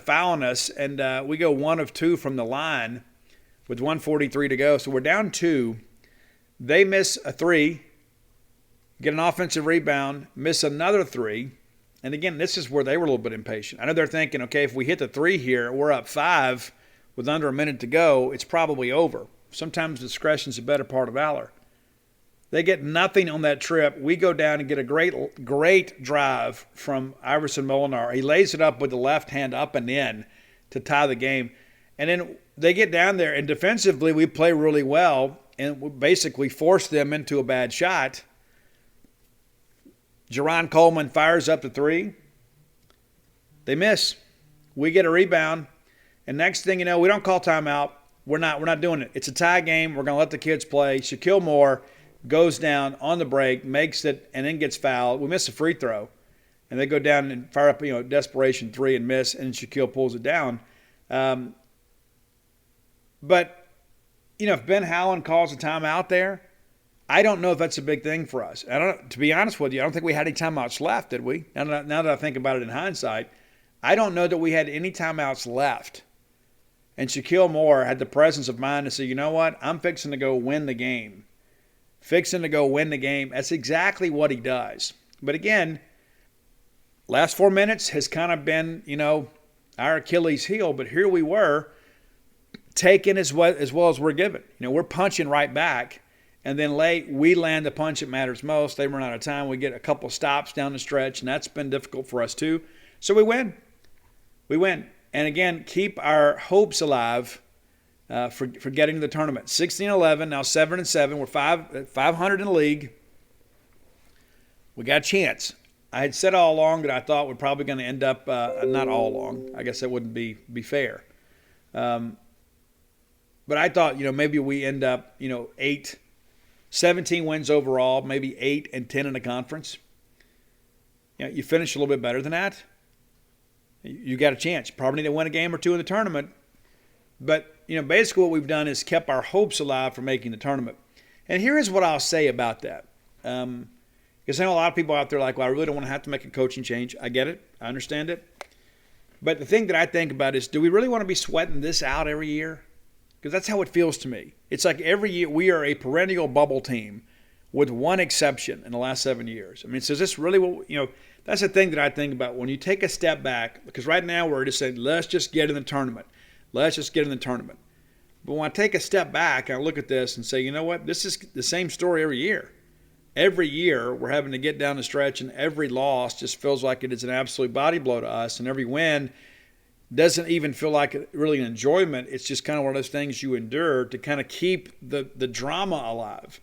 fouling us, and we go 1 of 2 from the line with 1:43 to go. So we're down 2. They miss a 3, get an offensive rebound, miss another 3. And again, this is where they were a little bit impatient. I know they're thinking, okay, if we hit the 3 here, we're up 5 with under a minute to go, it's probably over. Sometimes discretion's a better part of valor. They get nothing on that trip. We go down and get a great drive from Iverson Molinar. He lays it up with the left hand up and in to tie the game. And then they get down there, and defensively we play really well and we basically force them into a bad shot. Jerron Coleman fires up the 3. They miss. We get a rebound. And next thing you know, we don't call timeout. We're not doing it. It's a tie game. We're going to let the kids play. Shaquille Moore goes down on the break, makes it, and then gets fouled. We miss a free throw. And they go down and fire up, desperation 3 and miss, and Shaquille pulls it down. But, if Ben Howland calls a timeout there, I don't know if that's a big thing for us. To be honest with you, I don't think we had any timeouts left, did we? Now that I think about it in hindsight, I don't know that we had any timeouts left. And Shaquille Moore had the presence of mind to say, you know what? I'm fixing to go win the game. That's exactly what he does. But again, last 4 minutes has kind of been, our Achilles heel, but here we were taking as well as we're given. We're punching right back, and then late we land the punch that matters most. They run out of time. We get a couple stops down the stretch, and that's been difficult for us too. So we win. And again, keep our hopes alive for getting to the tournament. 16-11, now 7-7. We're 500 in the league. We got a chance. I had said all along that I thought we're probably going to end up, not all along. I guess that wouldn't be fair. But I thought, maybe we end up, 17 wins overall, maybe 8-10 in the conference. You finish a little bit better than that. You got a chance. You probably need to win a game or two in the tournament. But, basically what we've done is kept our hopes alive for making the tournament. And here is what I'll say about that. Because I know a lot of people out there are like, well, I really don't want to have to make a coaching change. I get it. I understand it. But the thing that I think about is, do we really want to be sweating this out every year? Because that's how it feels to me. It's like every year we are a perennial bubble team with one exception in the last 7 years. I mean, so is this really what, that's the thing that I think about when you take a step back. Because right now we're just saying, let's just get in the tournament. Let's just get in the tournament. But when I take a step back and I look at this and say, you know what, this is the same story every year. Every year we're having to get down the stretch, and every loss just feels like it is an absolute body blow to us, and every win doesn't even feel like really an enjoyment. It's just kind of one of those things you endure to kind of keep the drama alive.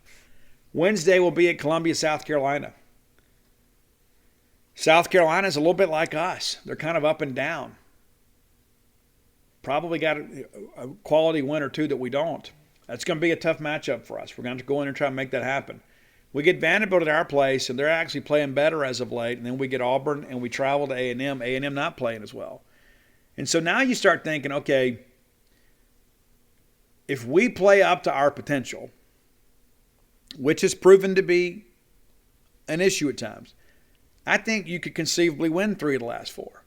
Wednesday will be at Columbia, South Carolina. South Carolina is a little bit like us. They're kind of up and down. Probably got a quality win or two that we don't. That's going to be a tough matchup for us. We're going to have to go in and try and make that happen. We get Vanderbilt at our place, and they're actually playing better as of late. And then we get Auburn, and we travel to A&M. A&M not playing as well. And so now you start thinking, okay, if we play up to our potential, which has proven to be an issue at times, I think you could conceivably win 3 of the last 4.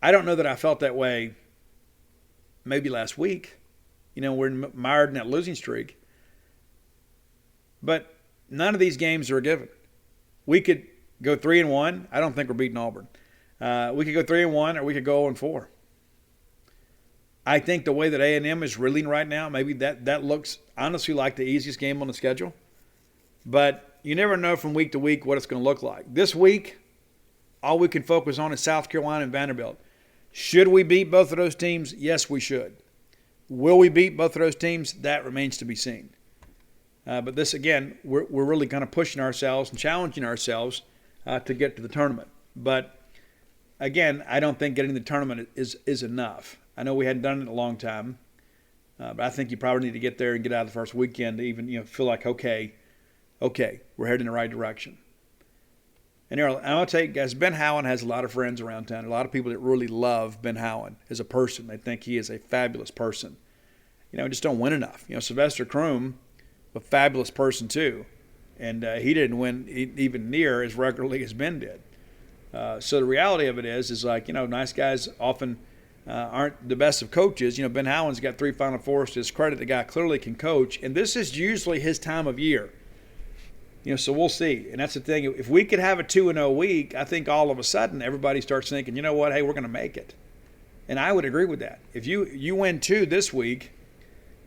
I don't know that I felt that way maybe last week. We're mired in that losing streak. But none of these games are a given. We could go 3-1. I don't think we're beating Auburn. We could go 3-1, or we could go 0-4. I think the way that A&M is reeling right now, maybe that looks honestly like the easiest game on the schedule. But you never know from week to week what it's going to look like. This week, all we can focus on is South Carolina and Vanderbilt. Should we beat both of those teams? Yes, we should. Will we beat both of those teams? That remains to be seen. But this, again, we're really kind of pushing ourselves and challenging ourselves to get to the tournament. But, again, I don't think getting to the tournament is enough. I know we hadn't done it in a long time, but I think you probably need to get there and get out of the first weekend to even feel like, okay, we're heading in the right direction. And I'm going to tell you guys, Ben Howland has a lot of friends around town. A lot of people that really love Ben Howland as a person. They think he is a fabulous person. Just don't win enough. Sylvester Croom, a fabulous person too, and he didn't win even near as regularly as Ben did. So the reality of it is like, nice guys often aren't the best of coaches. Ben Howland's got 3 Final Fours to his credit. The guy clearly can coach, and this is usually his time of year. So we'll see. And that's the thing. If we could have a 2-0 week, I think all of a sudden everybody starts thinking, you know what, hey, we're going to make it. And I would agree with that. If you win 2 this week,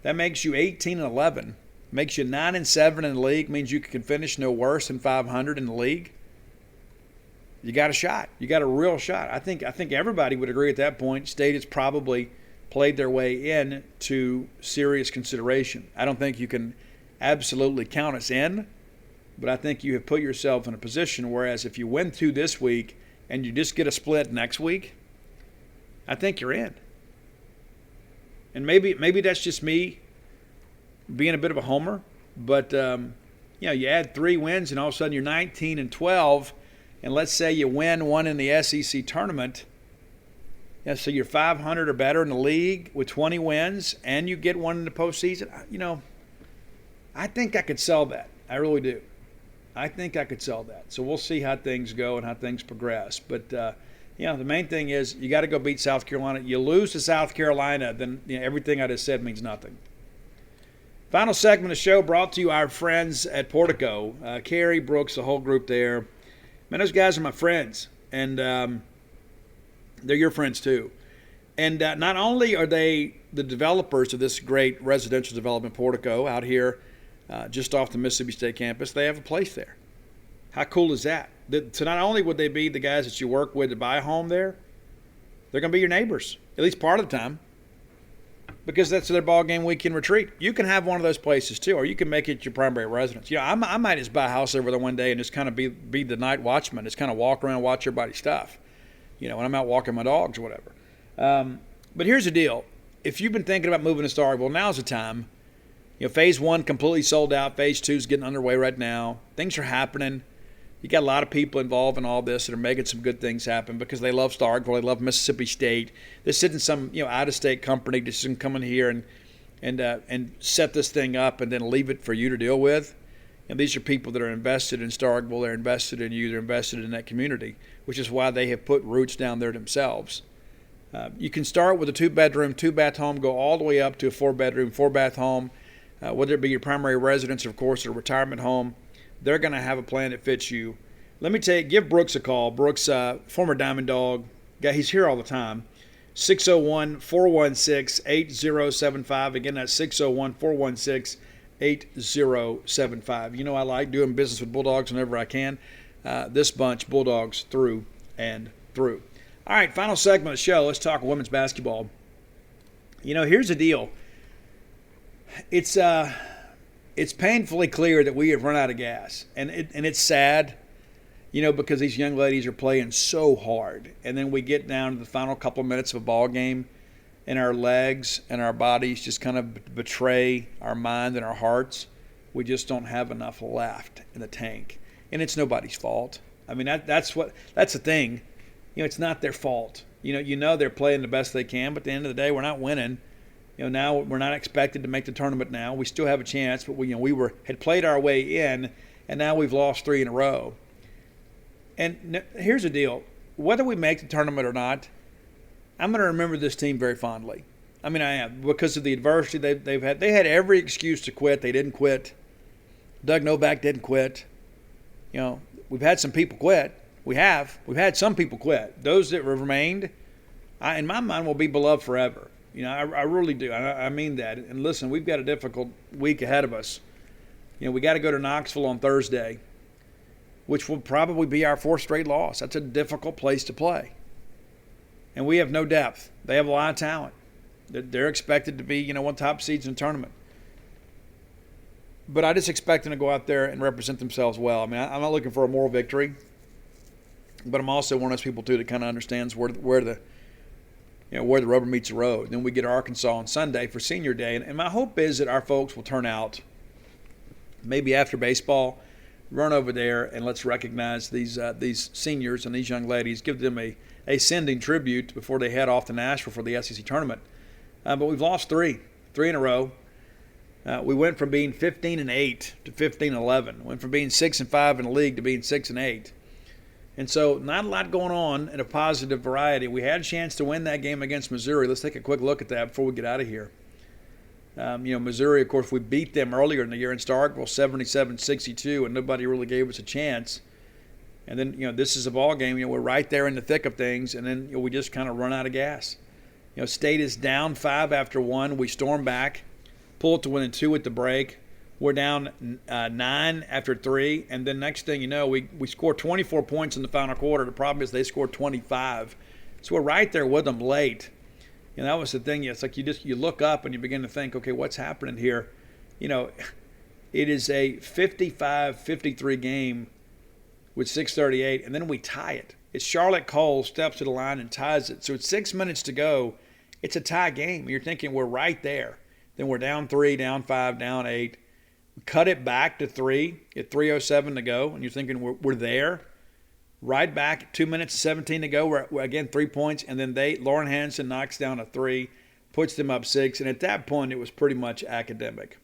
that makes you 18-11. Makes you 9-7 in the league. Means you can finish no worse than 500 in the league. You got a shot. You got a real shot. I think everybody would agree at that point. State has probably played their way in to serious consideration. I don't think you can absolutely count us in, but I think you have put yourself in a position whereas if you win 2 this week and you just get a split next week, I think you're in. And maybe that's just me being a bit of a homer, but you add 3 wins and all of a sudden you're 19-12, and let's say you win 1 in the SEC tournament. So you're 500 or better in the league with 20 wins, and you get 1 in the postseason. I think I could sell that. I really do. I think I could sell that. So we'll see how things go and how things progress. But the main thing is you got to go beat South Carolina. You lose to South Carolina, then everything I just said means nothing. Final segment of the show brought to you our friends at Portico. Carrie, Brooks, the whole group there. Man, those guys are my friends. And They're your friends too. And not only are they the developers of this great residential development, Portico, out here just off the Mississippi State campus, they have a place there. How cool is that? So not only would they be the guys that you work with to buy a home there, they're going to be your neighbors, at least part of the time, because that's their ball game weekend retreat. You can have one of those places too, or you can make it your primary residence. You know, I might just buy a house over there one day and just kind of be the night watchman, just kind of walk around and watch everybody's stuff, you know, when I'm out walking my dogs or whatever. But here's the deal. If you've been thinking about moving to Starkville, now's the time. You know, phase 1 completely sold out. Phase 2 is getting underway right now. Things are happening. You got a lot of people involved in all this that are making some good things happen because they love Starkville, they love Mississippi State. This isn't some out-of-state company just can come in here and set this thing up and then leave it for you to deal with. And these are people that are invested in Starkville, they're invested in you, they're invested in that community, which is why they have put roots down there themselves. You can start with a 2-bedroom, 2-bath home, go all the way up to a 4-bedroom, 4-bath home, whether it be your primary residence, of course, or retirement home. They're going to have a plan that fits you. Let me give Brooks a call. Brooks, former Diamond Dog guy, he's here all the time. 601-416-8075. Again, that's 601-416-8075. You know I like doing business with Bulldogs whenever I can. This bunch, Bulldogs through and through. All right, final segment of the show. Let's talk women's basketball. You know, here's the deal. It's painfully clear that we have run out of gas, and it's sad, you know, because these young ladies are playing so hard, and then we get down to the final couple of minutes of a ball game, and our legs and our bodies just kind of betray our mind and our hearts. We just don't have enough left in the tank, and it's nobody's fault. I mean, that's the thing. You know, it's not their fault. You know they're playing the best they can, but at the end of the day, we're not winning. You know, now we're not expected to make the tournament now. We still have a chance, but we had played our way in, and now we've lost 3 in a row. And here's the deal. Whether we make the tournament or not, I'm going to remember this team very fondly. I mean, I am, because of the adversity they've had. They had every excuse to quit. They didn't quit. Doug Novak didn't quit. You know, we've had some people quit. We've had some people quit. Those that remained, in my mind, will be beloved forever. You know, I really do. I mean that. And listen, we've got a difficult week ahead of us. You know, we got to go to Knoxville on Thursday, which will probably be our 4th straight loss. That's a difficult place to play. And we have no depth. They have a lot of talent. They're expected to be, one top seeds in the tournament. But I just expect them to go out there and represent themselves well. I mean, I'm not looking for a moral victory, but I'm also one of those people, too, that kind of understands where the rubber meets the road. Then we get Arkansas on Sunday for Senior Day. And my hope is that our folks will turn out maybe after baseball, run over there, and let's recognize these seniors and these young ladies, give them a sending tribute before they head off to Nashville for the SEC tournament. But we've lost 3 in a row. We went from being 15-8 to 15-11. Went from being 6-5 in the league to being 6-8. And so not a lot going on in a positive variety. We had a chance to win that game against Missouri. Let's take a quick look at that before we get out of here. Missouri, of course, we beat them earlier in the year in Starkville, 77-62, and nobody really gave us a chance. And then, this is a ball game. We're right there in the thick of things, and then we just kind of run out of gas. State is down 5 after 1. We storm back, pull it to winning 2 at the break. We're down 9 after 3, and then next thing you know, we score 24 points in the final quarter. The problem is they scored 25. So we're right there with them late. And that was the thing. It's like you look up and you begin to think, okay, what's happening here? It is a 55-53 game with 6:38, and then we tie it. It's Charlotte Cole steps to the line and ties it. So it's 6 minutes to go. It's a tie game. You're thinking we're right there. Then we're down 3, down 5, down 8. Cut it back to 3 at 3:07 to go, and you're thinking we're there. Right back, 2 minutes and 17 to go. We're again 3 points, and then Lauren Hansen knocks down a 3, puts them up 6, and at that point it was pretty much academic.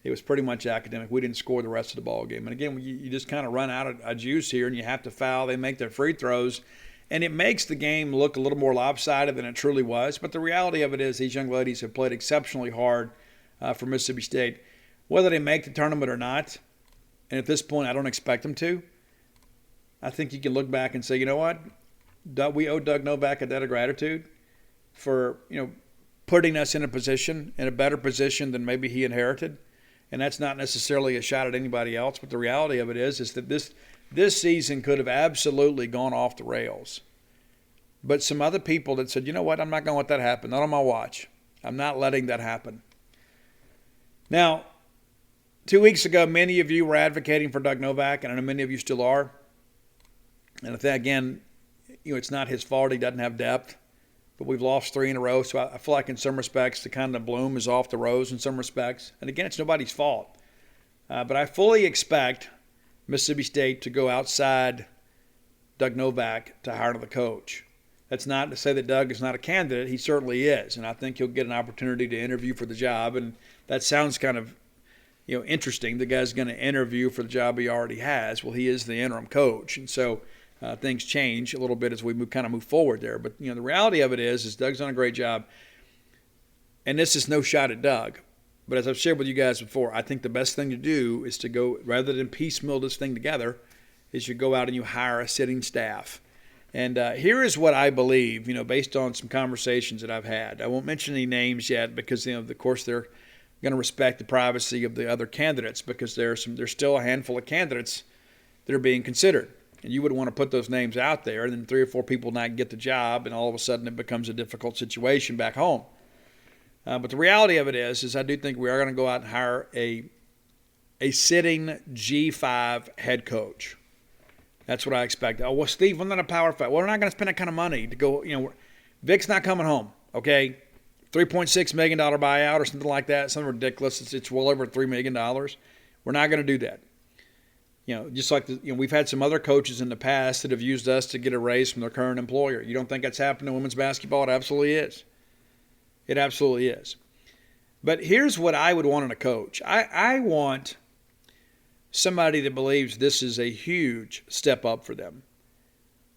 We didn't score the rest of the ball game, and again, you just kind of run out of juice here, and you have to foul. They make their free throws, and it makes the game look a little more lopsided than it truly was. But the reality of it is these young ladies have played exceptionally hard for Mississippi State. Whether they make the tournament or not, and at this point I don't expect them to, I think you can look back and say, you know what? we owe Doug Novak a debt of gratitude for, putting us in a better position than maybe he inherited. And that's not necessarily a shot at anybody else, but the reality of it is that this season could have absolutely gone off the rails. But some other people that said, you know what, I'm not going to let that happen. Not on my watch. I'm not letting that happen. Now, 2 weeks ago, many of you were advocating for Doug Novak, and I know many of you still are. And I think, again, it's not his fault. He doesn't have depth. But we've lost 3 in a row, so I feel like in some respects the kind of bloom is off the rose in some respects. And again, it's nobody's fault. But I fully expect Mississippi State to go outside Doug Novak to hire the coach. That's not to say that Doug is not a candidate. He certainly is. And I think he'll get an opportunity to interview for the job. And that sounds kind of interesting. The guy's going to interview for the job he already has. Well, he is the interim coach. And so things change a little bit as we move forward there. But, the reality of it is Doug's done a great job. And this is no shot at Doug. But as I've shared with you guys before, I think the best thing to do is to go, rather than piecemeal this thing together, is you go out and you hire a sitting staff. And here is what I believe, based on some conversations that I've had. I won't mention any names yet because, of course, they're going to respect the privacy of the other candidates because there's still a handful of candidates that are being considered. And you wouldn't want to put those names out there and then 3 or 4 people not get the job and all of a sudden it becomes a difficult situation back home. But the reality of it is I do think we are going to go out and hire a sitting G5 head coach. That's what I expect. Oh, well, Steve, I'm not a Power 5. Well, we're not going to spend that kind of money to go, Vic's not coming home, okay? $3.6 million buyout or something like that, something ridiculous. It's well over $3 million. We're not going to do that. Just like we've had some other coaches in the past that have used us to get a raise from their current employer. You don't think that's happened in women's basketball? It absolutely is. It absolutely is. But here's what I would want in a coach. I want somebody that believes this is a huge step up for them.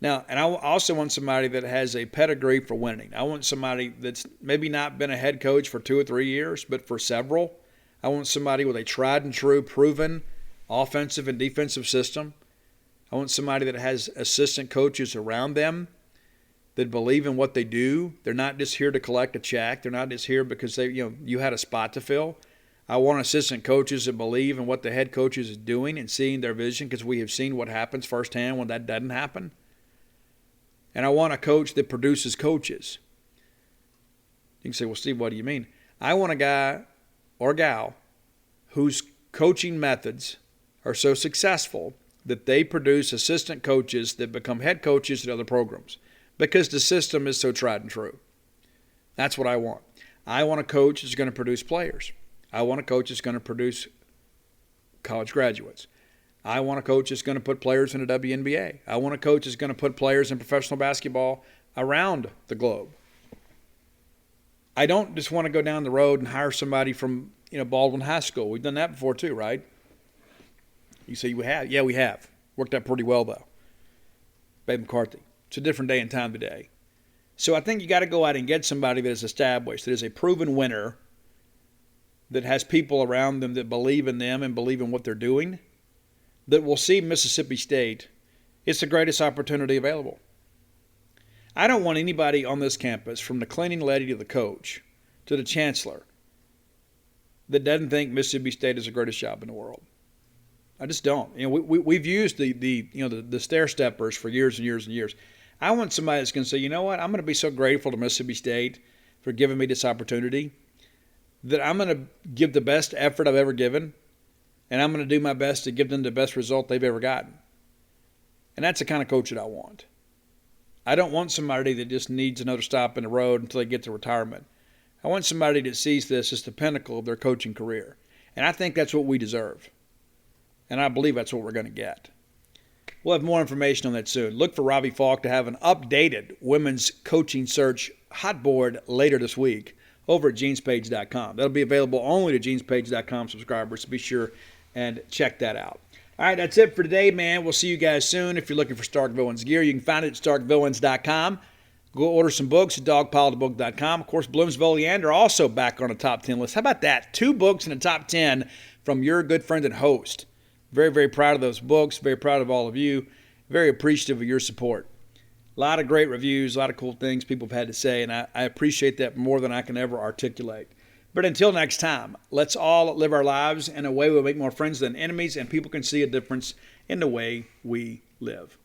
Now, and I also want somebody that has a pedigree for winning. I want somebody that's maybe not been a head coach for 2 or 3 years, but for several. I want somebody with a tried and true, proven offensive and defensive system. I want somebody that has assistant coaches around them that believe in what they do. They're not just here to collect a check. They're not just here because you had a spot to fill. I want assistant coaches that believe in what the head coach is doing and seeing their vision because we have seen what happens firsthand when that doesn't happen. And I want a coach that produces coaches. You can say, well, Steve, what do you mean? I want a guy or gal whose coaching methods are so successful that they produce assistant coaches that become head coaches at other programs because the system is so tried and true. That's what I want. I want a coach that's going to produce players. I want a coach that's going to produce college graduates. I want a coach that's going to put players in the WNBA. I want a coach that's going to put players in professional basketball around the globe. I don't just want to go down the road and hire somebody from Baldwin High School. We've done that before too, right? You say we have? Yeah, we have. Worked out pretty well, though. Babe McCarthy. It's a different day and time today. So I think you got to go out and get somebody that is established, that is a proven winner, that has people around them that believe in them and believe in what they're doing, that will see Mississippi State. It's the greatest opportunity available. I don't want anybody on this campus, from the cleaning lady to the coach to the chancellor, that doesn't think Mississippi State is the greatest job in the world. I just don't. We've used the stair steppers for years and years and years. I want somebody that's going to say, you know what, I'm going to be so grateful to Mississippi State for giving me this opportunity that I'm going to give the best effort I've ever given, and I'm going to do my best to give them the best result they've ever gotten. And that's the kind of coach that I want. I don't want somebody that just needs another stop in the road until they get to retirement. I want somebody that sees this as the pinnacle of their coaching career. And I think that's what we deserve. And I believe that's what we're going to get. We'll have more information on that soon. Look for Robbie Falk to have an updated women's coaching search hot board later this week over at genespage.com. That'll be available only to genespage.com subscribers, so be sure and check that out. All right, that's it for today, man. We'll see you guys soon. If you're looking for Stark Villains gear, you can find it at starkvillains.com. Go order some books at dogpilebook.com. Of course, Bloomsville Leander also back on the top 10 list. How about that? 2 books in the top 10 from your good friend and host. Very, very proud of those books. Very proud of all of you. Very appreciative of your support. A lot of great reviews, a lot of cool things people have had to say, and I appreciate that more than I can ever articulate. But until next time, let's all live our lives in a way we'll make more friends than enemies, and people can see a difference in the way we live.